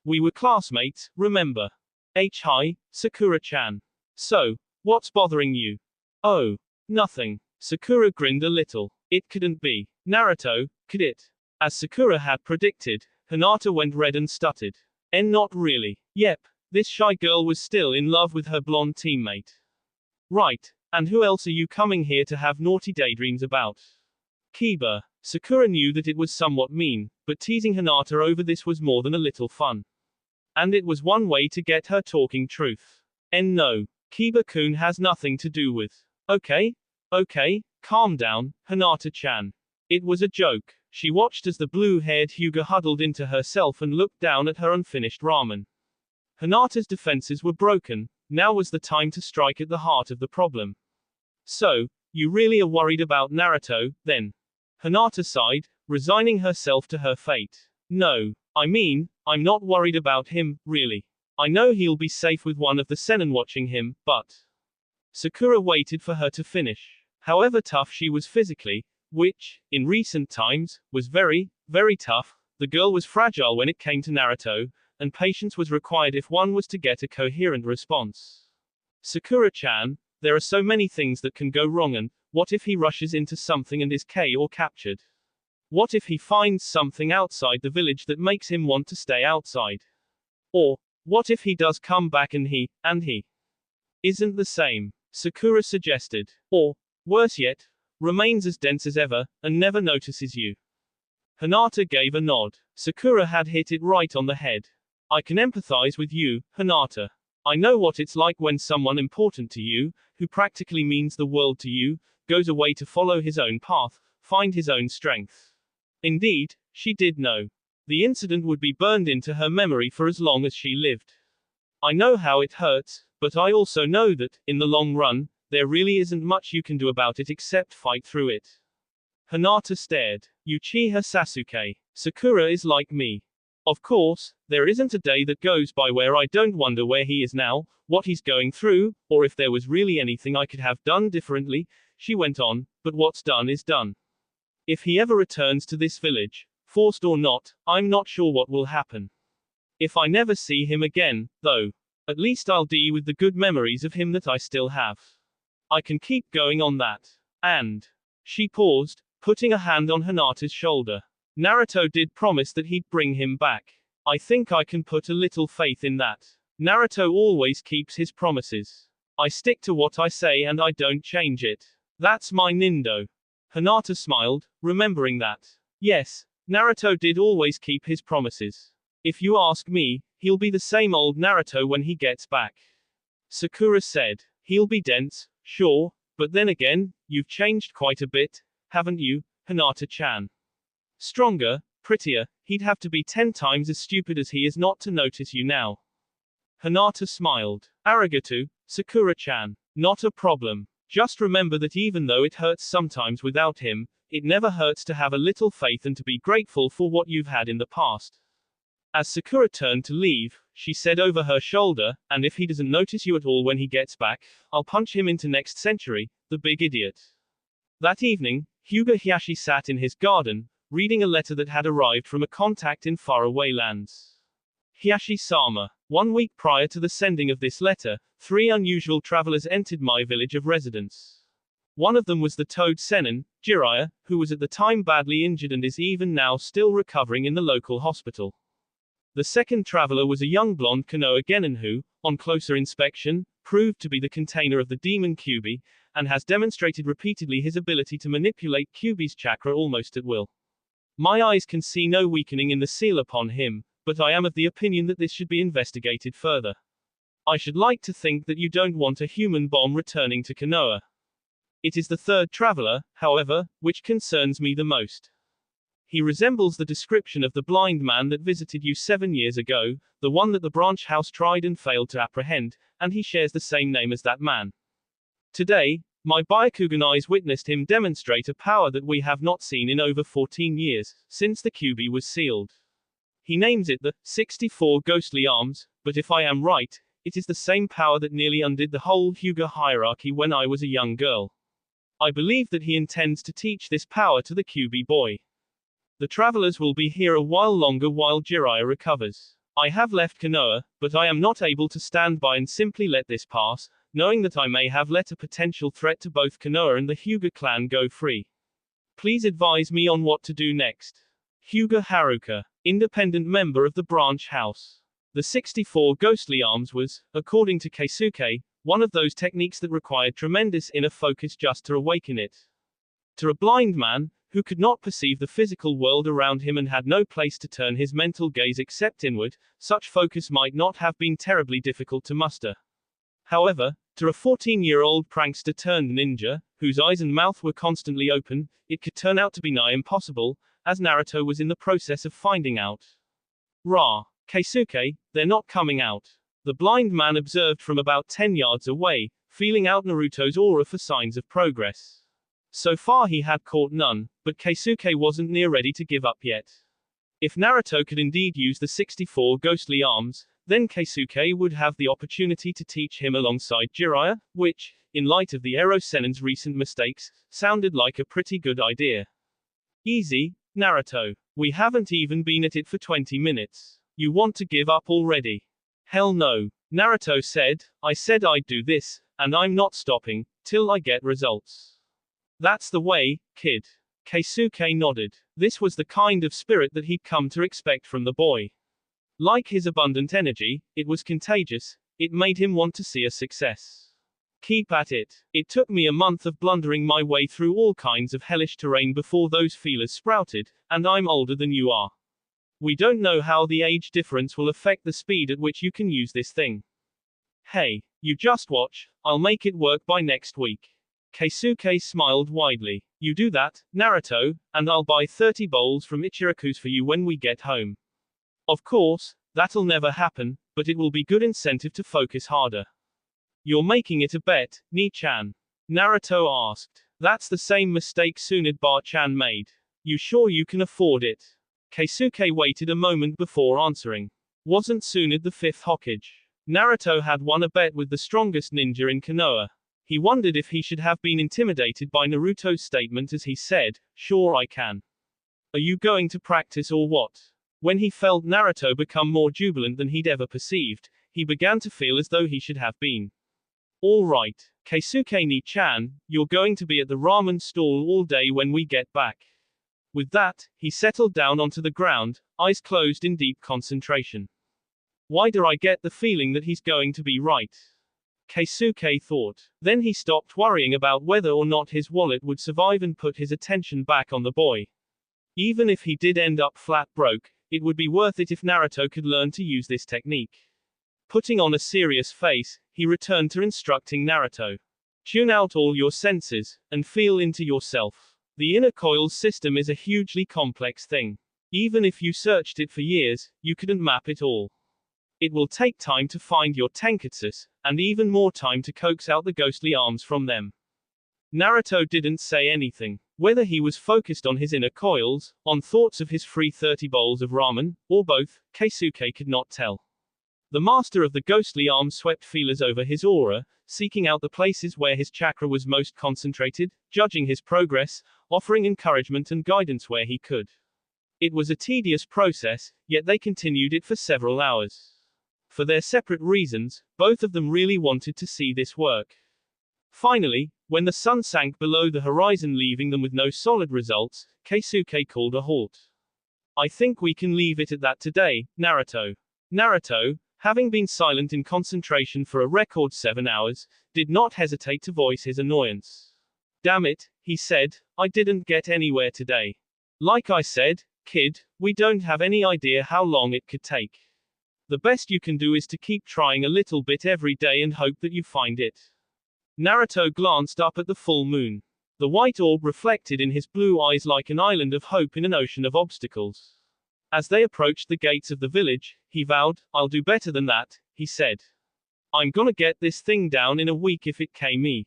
We were classmates, remember? Hi, Sakura-chan. So, what's bothering you? Oh, nothing. Sakura grinned a little. It couldn't be. Naruto, could it? As Sakura had predicted, Hinata went red and stuttered. Not really. Yep, This shy girl was still in love with her blonde teammate. Right, and who else are you coming here to have naughty daydreams about? Kiba. Sakura knew that it was somewhat mean, but teasing Hinata over this was more than a little fun. And it was one way to get her talking truth. And no, Kiba-kun has nothing to do with. Okay, calm down, Hinata-chan. It was a joke. She watched as the blue-haired Hyuga huddled into herself and looked down at her unfinished ramen. Hinata's defenses were broken, now was the time to strike at the heart of the problem. So, you really are worried about Naruto, then? Hinata sighed, resigning herself to her fate. No, I mean, I'm not worried about him, really. I know he'll be safe with one of the seinen watching him, but... Sakura waited for her to finish. However tough she was physically, which, in recent times, was very, very tough, the girl was fragile when it came to Naruto, and patience was required if one was to get a coherent response. Sakura-chan, there are so many things that can go wrong, and what if he rushes into something and is KO'd or captured? What if he finds something outside the village that makes him want to stay outside? Or, what if he does come back and he isn't the same? Sakura suggested. Or, worse yet, remains as dense as ever, and never notices you. Hinata gave a nod. Sakura had hit it right on the head. I can empathize with you, Hinata. I know what it's like when someone important to you, who practically means the world to you, goes away to follow his own path, find his own strength. Indeed, she did know. The incident would be burned into her memory for as long as she lived. I know how it hurts, but I also know that, in the long run, there really isn't much you can do about it except fight through it. Hinata stared. Uchiha Sasuke. Sakura is like me. Of course, there isn't a day that goes by where I don't wonder where he is now, what he's going through, or if there was really anything I could have done differently, she went on, but what's done is done. If he ever returns to this village, forced or not, I'm not sure what will happen. If I never see him again, though, at least I'll deal with the good memories of him that I still have. I can keep going on that. And... She paused, putting a hand on Hinata's shoulder. Naruto did promise that he'd bring him back. I think I can put a little faith in that. Naruto always keeps his promises. I stick to what I say and I don't change it. That's my nindo. Hinata smiled, remembering that. Yes, Naruto did always keep his promises. If you ask me, he'll be the same old Naruto when he gets back. Sakura said. He'll be dense, sure, but then again, you've changed quite a bit, haven't you, Hinata-chan? Stronger, prettier, he'd have to be 10 times as stupid as he is not to notice you now. Hinata smiled. Arigato, Sakura-chan. Not a problem. Just remember that even though it hurts sometimes without him, it never hurts to have a little faith and to be grateful for what you've had in the past. As Sakura turned to leave, she said over her shoulder, and if he doesn't notice you at all when he gets back, I'll punch him into next century, the big idiot. That evening, Hyuga Hiashi sat in his garden, reading a letter that had arrived from a contact in faraway lands. Hiashi-sama. 1 week prior to the sending of this letter, 3 unusual travelers entered my village of residence. One of them was the Toad Seinen, Jiraiya, who was at the time badly injured and is even now still recovering in the local hospital. The second traveler was a young blonde Konoha genin who, on closer inspection, proved to be the container of the demon Kyuubi, and has demonstrated repeatedly his ability to manipulate Kyuubi's chakra almost at will. My eyes can see no weakening in the seal upon him, but I am of the opinion that this should be investigated further. I should like to think that you don't want a human bomb returning to Konoha. It is the third traveler, however, which concerns me the most. He resembles the description of the blind man that visited you 7 years ago, the one that the branch house tried and failed to apprehend, and he shares the same name as that man. Today, my Byakugan eyes witnessed him demonstrate a power that we have not seen in over 14 years, since the Kyuubi was sealed. He names it the 64 ghostly arms, but if I am right, it is the same power that nearly undid the whole Hyuga hierarchy when I was a young girl. I believe that he intends to teach this power to the Kyuubi boy. The travelers will be here a while longer while Jiraiya recovers. I have left Konoha, but I am not able to stand by and simply let this pass, knowing that I may have let a potential threat to both Konoha and the Hyuga clan go free. Please advise me on what to do next. Hyuga Haruka, independent member of the branch house. The 64 ghostly arms was, according to Keisuke, one of those techniques that required tremendous inner focus just to awaken it. To a blind man, who could not perceive the physical world around him and had no place to turn his mental gaze except inward, such focus might not have been terribly difficult to muster. However, to a 14-year-old prankster turned ninja, whose eyes and mouth were constantly open, it could turn out to be nigh impossible, as Naruto was in the process of finding out. Rah! Keisuke, they're not coming out. The blind man observed from about 10 yards away, feeling out Naruto's aura for signs of progress. So far he had caught none, but Keisuke wasn't near ready to give up yet. If Naruto could indeed use the 64 ghostly arms, then Keisuke would have the opportunity to teach him alongside Jiraiya, which, in light of the Ero Sennin's recent mistakes, sounded like a pretty good idea. Easy, Naruto. We haven't even been at it for 20 minutes. You want to give up already? Hell no. Naruto said, I said I'd do this, and I'm not stopping, till I get results. That's the way, kid. Keisuke nodded. This was the kind of spirit that he'd come to expect from the boy. Like his abundant energy, it was contagious, it made him want to see a success. Keep at it. It took me a month of blundering my way through all kinds of hellish terrain before those feelers sprouted, and I'm older than you are. We don't know how the age difference will affect the speed at which you can use this thing. Hey, you just watch, I'll make it work by next week. Keisuke smiled widely. You do that, Naruto, and I'll buy 30 bowls from Ichiraku's for you when we get home. Of course, that'll never happen, but it will be good incentive to focus harder. You're making it a bet, Ni-chan. Naruto asked. That's the same mistake Tsunade-chan made. You sure you can afford it? Keisuke waited a moment before answering. Wasn't Tsunade the fifth Hokage? Naruto had won a bet with the strongest ninja in Konoha. He wondered if he should have been intimidated by Naruto's statement as he said, sure I can. Are you going to practice or what? When he felt Naruto become more jubilant than he'd ever perceived, he began to feel as though he should have been. All right, Keisuke Ni-chan, you're going to be at the ramen stall all day when we get back. With that, he settled down onto the ground, eyes closed in deep concentration. Why do I get the feeling that he's going to be right? Keisuke thought. Then he stopped worrying about whether or not his wallet would survive and put his attention back on the boy. Even if he did end up flat broke, it would be worth it if Naruto could learn to use this technique. Putting on a serious face, he returned to instructing Naruto. Tune out all your senses, and feel into yourself. The inner coils system is a hugely complex thing. Even if you searched it for years, you couldn't map it all. It will take time to find your tenketsus, and even more time to coax out the ghostly arms from them. Naruto didn't say anything. Whether he was focused on his inner coils, on thoughts of his free 30 bowls of ramen, or both, Keisuke could not tell. The master of the ghostly arms swept feelers over his aura, seeking out the places where his chakra was most concentrated, judging his progress, offering encouragement and guidance where he could. It was a tedious process, yet they continued it for several hours. For their separate reasons, both of them really wanted to see this work. Finally, when the sun sank below the horizon leaving them with no solid results, Keisuke called a halt. I think we can leave it at that today, Naruto. Naruto, having been silent in concentration for a record 7 hours, did not hesitate to voice his annoyance. Damn it, he said, I didn't get anywhere today. Like I said, kid, we don't have any idea how long it could take. The best you can do is to keep trying a little bit every day and hope that you find it. Naruto glanced up at the full moon. The white orb reflected in his blue eyes like an island of hope in an ocean of obstacles. As they approached the gates of the village, he vowed, I'll do better than that, he said. I'm gonna get this thing down in a week if it came me.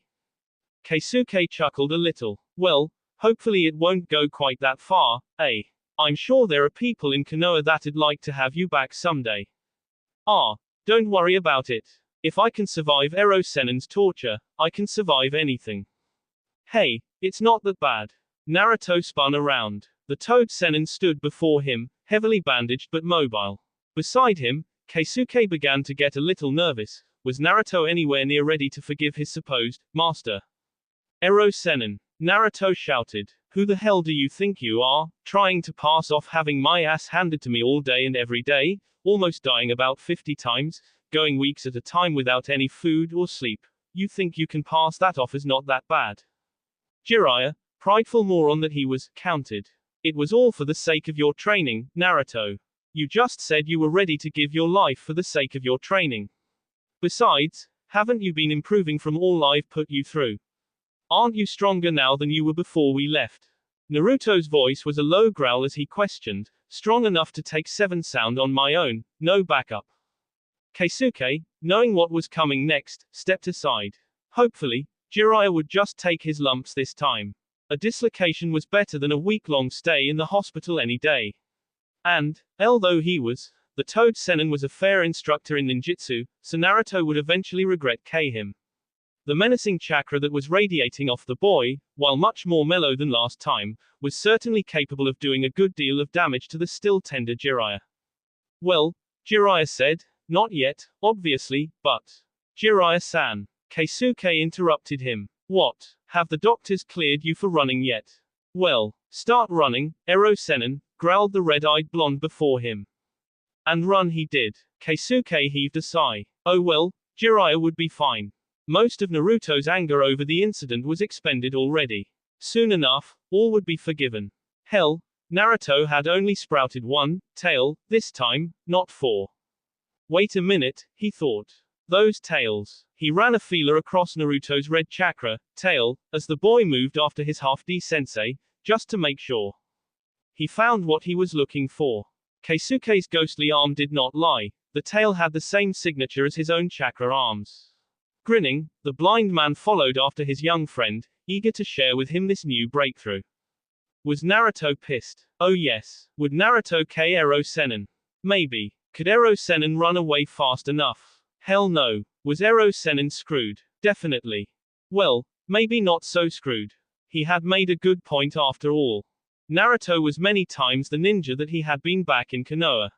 Keisuke chuckled a little. Well, hopefully it won't go quite that far, eh? I'm sure there are people in Konoha that'd like to have you back someday. Ah, don't worry about it. If I can survive Ero Sennin's torture, I can survive anything. Hey, it's not that bad. Naruto spun around. The Toad Sennin stood before him, heavily bandaged but mobile. Beside him, Keisuke began to get a little nervous. Was Naruto anywhere near ready to forgive his supposed master? Ero Sennin. Naruto shouted. Who the hell do you think you are, trying to pass off having my ass handed to me all day and every day, almost dying about 50 times, going weeks at a time without any food or sleep? You think you can pass that off as not that bad? Jiraiya, prideful moron that he was, countered. It was all for the sake of your training, Naruto. You just said you were ready to give your life for the sake of your training. Besides, haven't you been improving from all I've put you through? Aren't you stronger now than you were before we left? Naruto's voice was a low growl as he questioned, strong enough to take 7 sound on my own, no backup. Keisuke, knowing what was coming next, stepped aside. Hopefully, Jiraiya would just take his lumps this time. A dislocation was better than a week-long stay in the hospital any day. And, although he was, the Toad Sennin was a fair instructor in ninjutsu, so Naruto would eventually regret him. The menacing chakra that was radiating off the boy, while much more mellow than last time, was certainly capable of doing a good deal of damage to the still tender Jiraiya. Well, Jiraiya said, not yet, obviously, but. Jiraiya-san. Keisuke interrupted him. What? Have the doctors cleared you for running yet? Well, start running, Ero Sennin, growled the red-eyed blonde before him. And run he did. Keisuke heaved a sigh. Oh well, Jiraiya would be fine. Most of Naruto's anger over the incident was expended already. Soon enough, all would be forgiven. Hell, Naruto had only sprouted 1 tail, this time, not 4. Wait a minute, he thought. Those tails. He ran a feeler across Naruto's red chakra tail, as the boy moved after his half-D sensei, just to make sure. He found what he was looking for. Keisuke's ghostly arm did not lie. The tail had the same signature as his own chakra arms. Grinning, the blind man followed after his young friend, eager to share with him this new breakthrough. Was Naruto pissed? Oh yes. Would Naruto kill Ero Sennin? Maybe. Could Ero Sennin run away fast enough? Hell no. Was Ero Sennin screwed? Definitely. Well, maybe not so screwed. He had made a good point after all. Naruto was many times the ninja that he had been back in Konoha.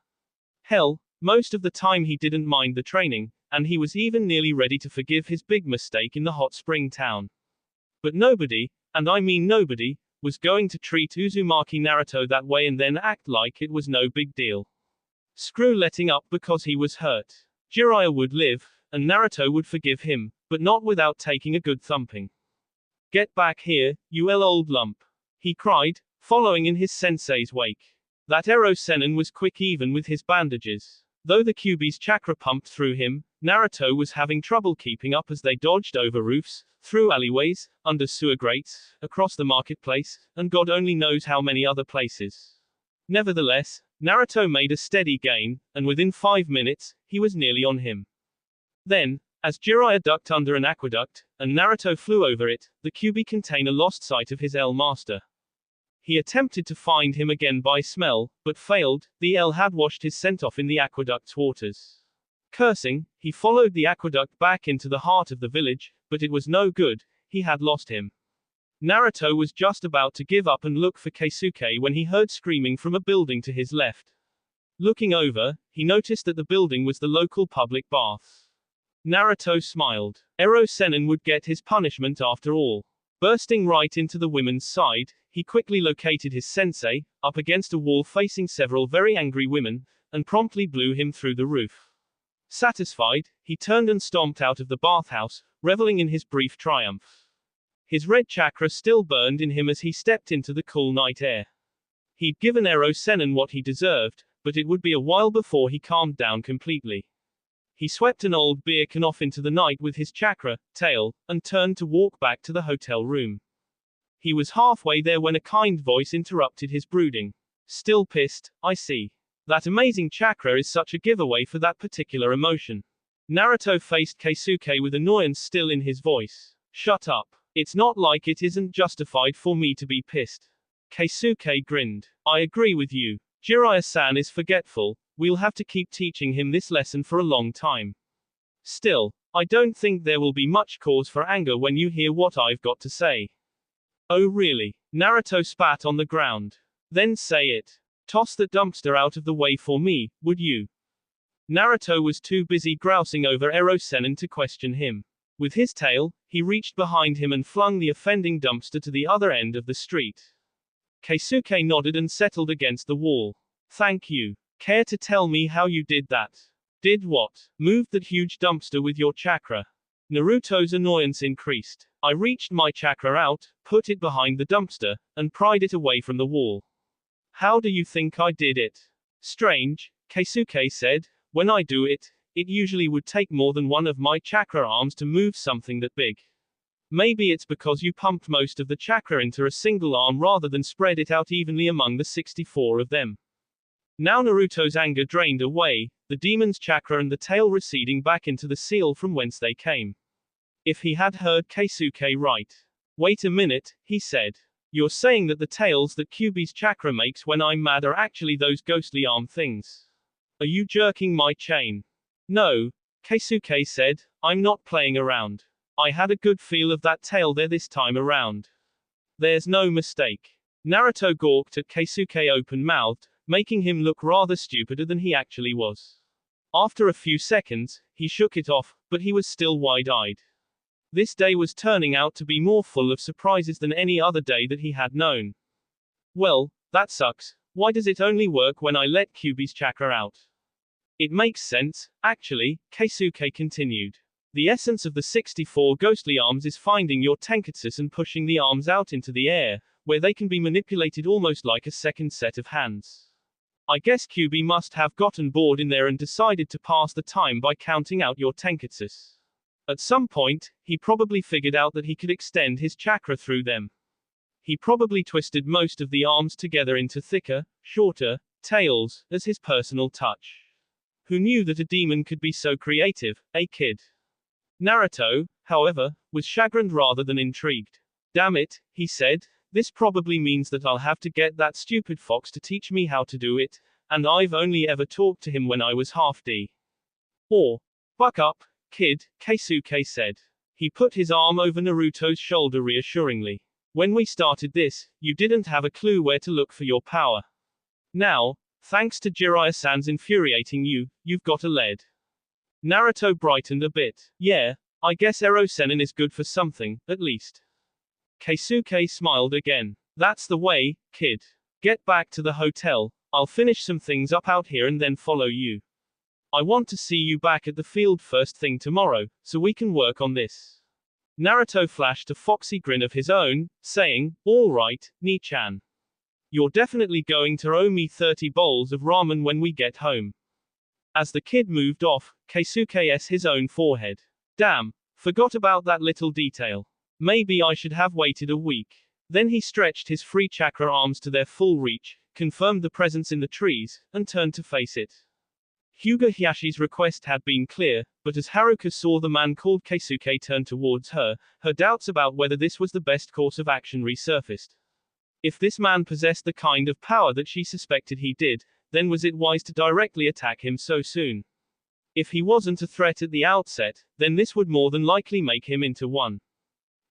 Hell, most of the time he didn't mind the training, and he was even nearly ready to forgive his big mistake in the hot spring town. But nobody, and I mean nobody, was going to treat Uzumaki Naruto that way and then act like it was no big deal. Screw letting up because he was hurt. Jiraiya would live, and Naruto would forgive him, but not without taking a good thumping. Get back here, you old lump. He cried, following in his sensei's wake. That Ero Sennin was quick even with his bandages. Though the Kyuubi's chakra pumped through him, Naruto was having trouble keeping up as they dodged over roofs, through alleyways, under sewer grates, across the marketplace, and God only knows how many other places. Nevertheless, Naruto made a steady gain, and within 5 minutes, he was nearly on him. Then, as Jiraiya ducked under an aqueduct, and Naruto flew over it, the Kyuubi container lost sight of his L master. He attempted to find him again by smell, but failed. The L had washed his scent off in the aqueduct's waters. Cursing, he followed the aqueduct back into the heart of the village, but it was no good. He had lost him. Naruto was just about to give up and look for Keisuke when he heard screaming from a building to his left. Looking over, he noticed that the building was the local public bath. Naruto smiled. Ero Sennin would get his punishment after all. Bursting right into the women's side, he quickly located his sensei, up against a wall facing several very angry women, and promptly blew him through the roof. Satisfied, he turned and stomped out of the bathhouse, reveling in his brief triumph. His red chakra still burned in him as he stepped into the cool night air. He'd given Ero Sennin what he deserved, but it would be a while before he calmed down completely. He swept an old beer can off into the night with his chakra tail, and turned to walk back to the hotel room. He was halfway there when a kind voice interrupted his brooding. Still pissed, I see. That amazing chakra is such a giveaway for that particular emotion. Naruto faced Keisuke with annoyance still in his voice. Shut up. It's not like it isn't justified for me to be pissed. Keisuke grinned. I agree with you. Jiraiya-san is forgetful. We'll have to keep teaching him this lesson for a long time. Still, I don't think there will be much cause for anger when you hear what I've got to say. Oh really? Naruto spat on the ground. Then say it. Toss the dumpster out of the way for me, would you? Naruto was too busy grousing over Ero Sennin to question him. With his tail, he reached behind him and flung the offending dumpster to the other end of the street. Keisuke nodded and settled against the wall. Thank you. Care to tell me how you did that? Did what? Moved that huge dumpster with your chakra. Naruto's annoyance increased. I reached my chakra out, put it behind the dumpster, and pried it away from the wall. How do you think I did it? Strange, Keisuke said. When I do it, it usually would take more than one of my chakra arms to move something that big. Maybe it's because you pumped most of the chakra into a single arm rather than spread it out evenly among the 64 of them. Now Naruto's anger drained away, the demon's chakra and the tail receding back into the seal from whence they came. If he had heard Keisuke right. Wait a minute, he said. You're saying that the tails that Kyuubi's chakra makes when I'm mad are actually those ghostly arm things. Are you jerking my chain? No, Keisuke said, I'm not playing around. I had a good feel of that tail there this time around. There's no mistake. Naruto gawked at Keisuke open-mouthed, making him look rather stupider than he actually was. After a few seconds, he shook it off, but he was still wide-eyed. This day was turning out to be more full of surprises than any other day that he had known. Well, that sucks. Why does it only work when I let Kyuubi's chakra out? It makes sense, actually, Keisuke continued. The essence of the 64 ghostly arms is finding your tenketsu and pushing the arms out into the air, where they can be manipulated almost like a second set of hands. I guess Kyuubi must have gotten bored in there and decided to pass the time by counting out your tenketsu. At some point, he probably figured out that he could extend his chakra through them. He probably twisted most of the arms together into thicker, shorter, tails, as his personal touch. Who knew that a demon could be so creative, a kid? Naruto, however, was chagrined rather than intrigued. Damn it, he said, this probably means that I'll have to get that stupid fox to teach me how to do it, and I've only ever talked to him when I was half D. Or, buck up, kid, Keisuke said. He put his arm over Naruto's shoulder reassuringly. When we started this, you didn't have a clue where to look for your power. Now, thanks to Jiraiya-san's infuriating you, you've got a lead. Naruto brightened a bit. Yeah, I guess Ero-sennin is good for something, at least. Keisuke smiled again. That's the way, kid. Get back to the hotel, I'll finish some things up out here and then follow you. I want to see you back at the field first thing tomorrow, so we can work on this. Naruto flashed a foxy grin of his own, saying, all right, Ni-chan. You're definitely going to owe me 30 bowls of ramen when we get home. As the kid moved off, Keisuke his own forehead. Damn, forgot about that little detail. Maybe I should have waited a week. Then he stretched his free chakra arms to their full reach, confirmed the presence in the trees, and turned to face it. Hyuga Hiashi's request had been clear, but as Haruka saw the man called Keisuke turn towards her, her doubts about whether this was the best course of action resurfaced. If this man possessed the kind of power that she suspected he did, then was it wise to directly attack him so soon? If he wasn't a threat at the outset, then this would more than likely make him into one.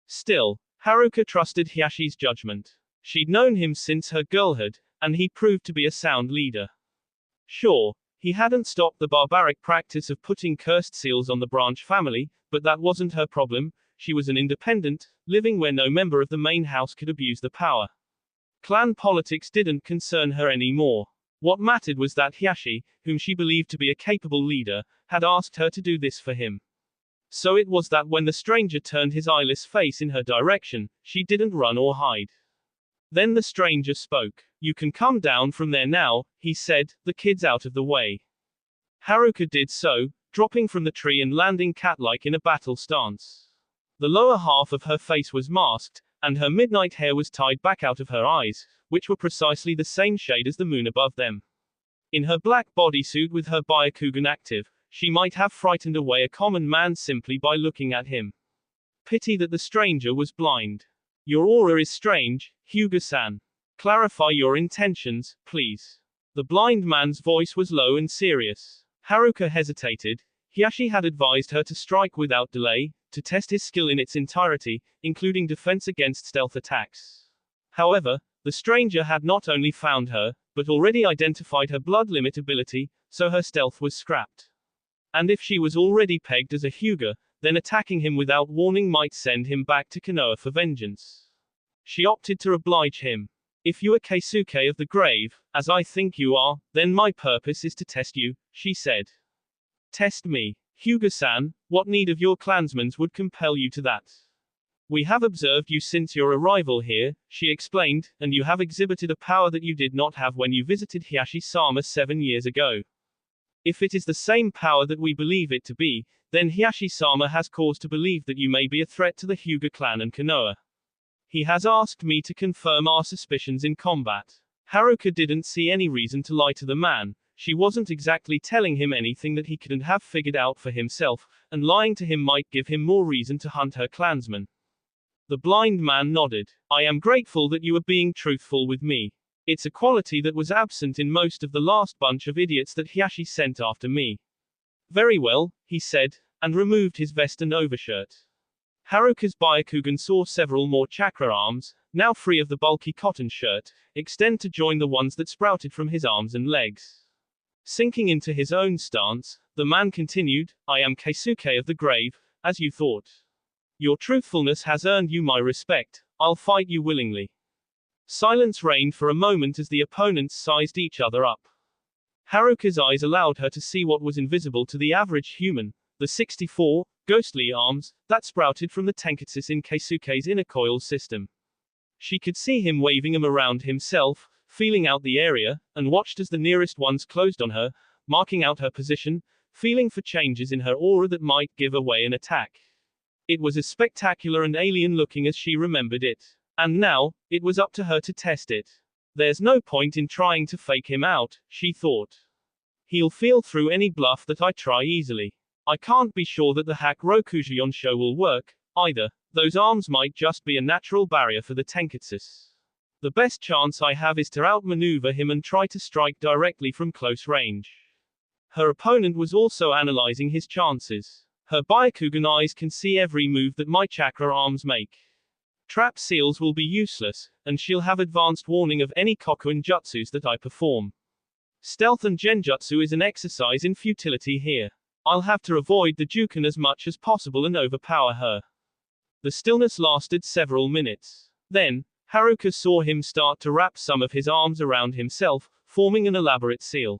Still, Haruka trusted Hiashi's judgment. She'd known him since her girlhood, and he proved to be a sound leader. Sure, he hadn't stopped the barbaric practice of putting cursed seals on the branch family, but that wasn't her problem. She was an independent, living where no member of the main house could abuse the power. Clan politics didn't concern her anymore. What mattered was that Hiashi, whom she believed to be a capable leader, had asked her to do this for him. So it was that when the stranger turned his eyeless face in her direction, she didn't run or hide. Then the stranger spoke. You can come down from there now, he said, the kid's out of the way. Haruka did so, dropping from the tree and landing cat-like in a battle stance. The lower half of her face was masked, and her midnight hair was tied back out of her eyes, which were precisely the same shade as the moon above them. In her black bodysuit with her Byakugan active, she might have frightened away a common man simply by looking at him. Pity that the stranger was blind. Your aura is strange, Hyuga-san. Clarify your intentions, please. The blind man's voice was low and serious. Haruka hesitated. Hiashi had advised her to strike without delay, to test his skill in its entirety, including defense against stealth attacks. However, the stranger had not only found her, but already identified her blood limit ability, so her stealth was scrapped. And if she was already pegged as a Hyuga, then attacking him without warning might send him back to Konoha for vengeance. She opted to oblige him. If you are Keisuke of the grave, as I think you are, then my purpose is to test you, she said. Test me. Hyuga-san, what need of your clansmen's would compel you to that? We have observed you since your arrival here, she explained, and you have exhibited a power that you did not have when you visited Hiashi-sama 7 years ago. If it is the same power that we believe it to be, then Hiashi-sama has cause to believe that you may be a threat to the Hyuga clan and Konoha. He has asked me to confirm our suspicions in combat. Haruka didn't see any reason to lie to the man. She wasn't exactly telling him anything that he couldn't have figured out for himself, and lying to him might give him more reason to hunt her clansmen. The blind man nodded. I am grateful that you are being truthful with me. It's a quality that was absent in most of the last bunch of idiots that Hiashi sent after me. Very well, he said, and removed his vest and overshirt. Haruka's Byakugan saw several more chakra arms, now free of the bulky cotton shirt, extend to join the ones that sprouted from his arms and legs. Sinking into his own stance, the man continued, I am Keisuke of the grave, as you thought. Your truthfulness has earned you my respect. I'll fight you willingly. Silence reigned for a moment as the opponents sized each other up. Haruka's eyes allowed her to see what was invisible to the average human, the 64, ghostly arms, that sprouted from the tenketsus in Keisuke's inner coil system. She could see him waving them around himself, feeling out the area, and watched as the nearest ones closed on her, marking out her position, feeling for changes in her aura that might give away an attack. It was as spectacular and alien-looking as she remembered it. And now, it was up to her to test it. There's no point in trying to fake him out, she thought. He'll feel through any bluff that I try easily. I can't be sure that the hack Rokujion show will work, either. Those arms might just be a natural barrier for the tenketsus. The best chance I have is to outmaneuver him and try to strike directly from close range. Her opponent was also analyzing his chances. Her Byakugan eyes can see every move that my chakra arms make. Trap seals will be useless, and she'll have advanced warning of any Kokuin jutsus that I perform. Stealth and genjutsu is an exercise in futility here. I'll have to avoid the Juken as much as possible and overpower her. The stillness lasted several minutes. Then, Haruka saw him start to wrap some of his arms around himself, forming an elaborate seal.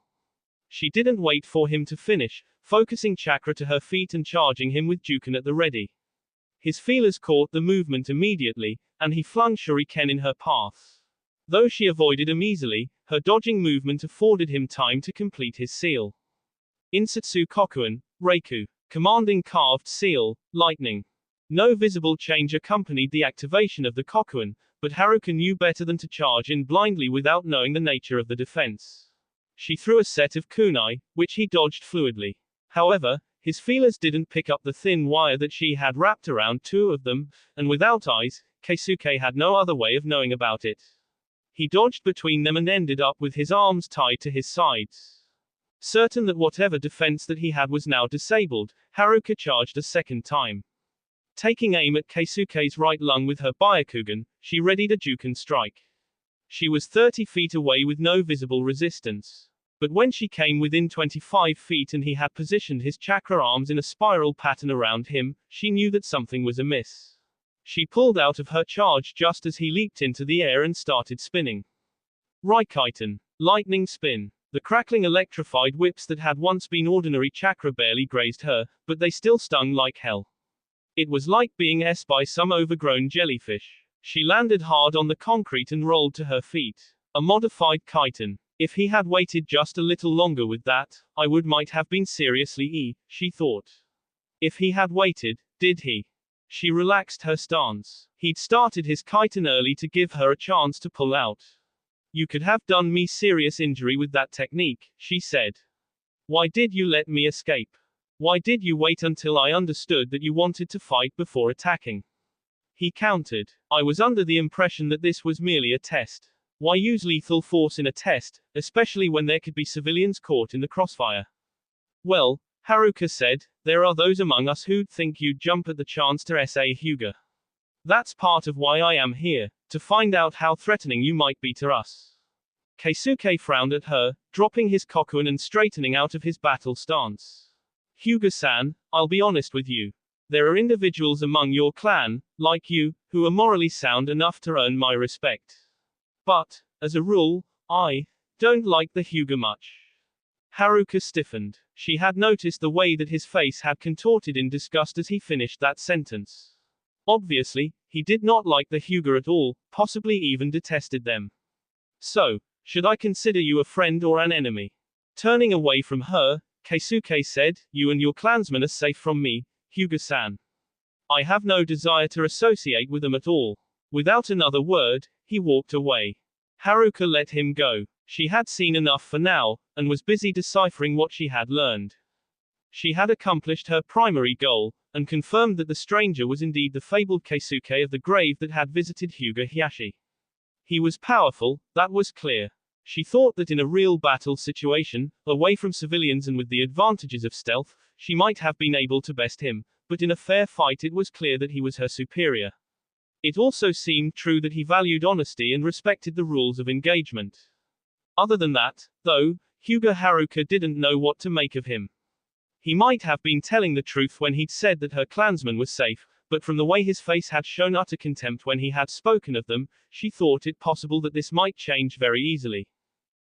She didn't wait for him to finish, focusing chakra to her feet and charging him with Juken at the ready. His feelers caught the movement immediately, and he flung shuriken in her path. Though she avoided him easily, her dodging movement afforded him time to complete his seal. Insatsu Kokuin, Reiku. Commanding carved seal, lightning. No visible change accompanied the activation of the Kokuin, but Haruka knew better than to charge in blindly without knowing the nature of the defense. She threw a set of kunai, which he dodged fluidly. However, his feelers didn't pick up the thin wire that she had wrapped around two of them, and without eyes, Keisuke had no other way of knowing about it. He dodged between them and ended up with his arms tied to his sides. Certain that whatever defense that he had was now disabled, Haruka charged a second time. Taking aim at Keisuke's right lung with her Byakugan, she readied a Juken strike. She was 30 feet away with no visible resistance. But when she came within 25 feet and he had positioned his chakra arms in a spiral pattern around him, she knew that something was amiss. She pulled out of her charge just as he leaped into the air and started spinning. Raikiten. Lightning spin. The crackling electrified whips that had once been ordinary chakra barely grazed her, but they still stung like hell. It was like being S by some overgrown jellyfish. She landed hard on the concrete and rolled to her feet. A modified chitin. If he had waited just a little longer with that, I might have been seriously she thought. If he had waited, did he? She relaxed her stance. He'd started his chitin early to give her a chance to pull out. You could have done me serious injury with that technique, she said. Why did you let me escape? Why did you wait until I understood that you wanted to fight before attacking? He countered. I was under the impression that this was merely a test. Why use lethal force in a test, especially when there could be civilians caught in the crossfire? Well, Haruka said, there are those among us who'd think you'd jump at the chance to SA Hyuga. That's part of why I am here, to find out how threatening you might be to us. Keisuke frowned at her, dropping his Kokuin and straightening out of his battle stance. Hyuga-san, I'll be honest with you. There are individuals among your clan, like you, who are morally sound enough to earn my respect. But, as a rule, I don't like the Hyuga much. Haruka stiffened. She had noticed the way that his face had contorted in disgust as he finished that sentence. Obviously, he did not like the Hyuga at all, possibly even detested them. So, should I consider you a friend or an enemy? Turning away from her, Keisuke said, you and your clansmen are safe from me, Hyuga-san. I have no desire to associate with them at all. Without another word, he walked away. Haruka let him go. She had seen enough for now, and was busy deciphering what she had learned. She had accomplished her primary goal, and confirmed that the stranger was indeed the fabled Keisuke of the grave that had visited Hyuga Hiashi. He was powerful, that was clear. She thought that in a real battle situation, away from civilians and with the advantages of stealth, she might have been able to best him, but in a fair fight it was clear that he was her superior. It also seemed true that he valued honesty and respected the rules of engagement. Other than that, though, Hyuga Haruka didn't know what to make of him. He might have been telling the truth when he'd said that her clansmen were safe, but from the way his face had shown utter contempt when he had spoken of them, she thought it possible that this might change very easily.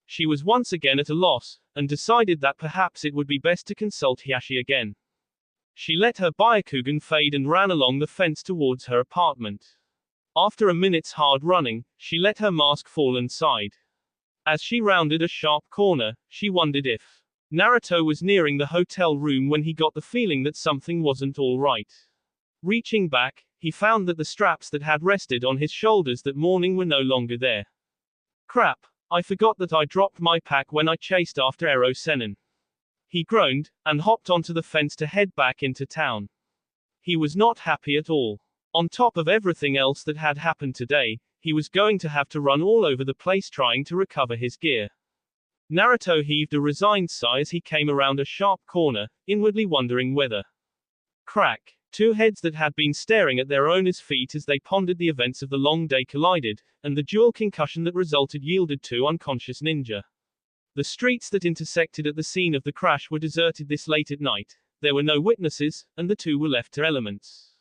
She was once again at a loss, and decided that perhaps it would be best to consult Hiashi again. She let her Byakugan fade and ran along the fence towards her apartment. After a minute's hard running, she let her mask fall and sighed. As she rounded a sharp corner, she wondered if Naruto was nearing the hotel room when he got the feeling that something wasn't all right. Reaching back, he found that the straps that had rested on his shoulders that morning were no longer there. Crap, I forgot that I dropped my pack when I chased after Ero Sennin. He groaned, and hopped onto the fence to head back into town. He was not happy at all. On top of everything else that had happened today, he was going to have to run all over the place trying to recover his gear. Naruto heaved a resigned sigh as he came around a sharp corner, inwardly wondering whether. Crack. Two heads that had been staring at their owner's feet as they pondered the events of the long day collided, and the dual concussion that resulted yielded to unconscious ninja. The streets that intersected at the scene of the crash were deserted this late at night. There were no witnesses, and the two were left to elements.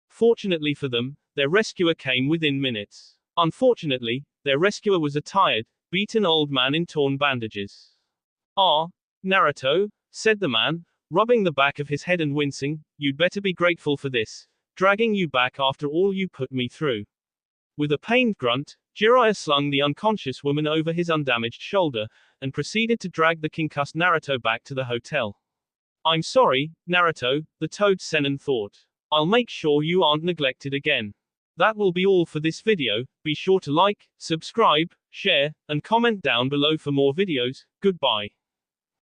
Fortunately for them, their rescuer came within minutes. Unfortunately, their rescuer was a tired, beaten old man in torn bandages. Ah, Naruto, said the man, rubbing the back of his head and wincing, you'd better be grateful for this, dragging you back after all you put me through. With a pained grunt, Jiraiya slung the unconscious woman over his undamaged shoulder, and proceeded to drag the concussed Naruto back to the hotel. I'm sorry, Naruto, the Toad Sennin thought. I'll make sure you aren't neglected again. That will be all for this video. Be sure to like, subscribe, share, and comment down below for more videos. Goodbye.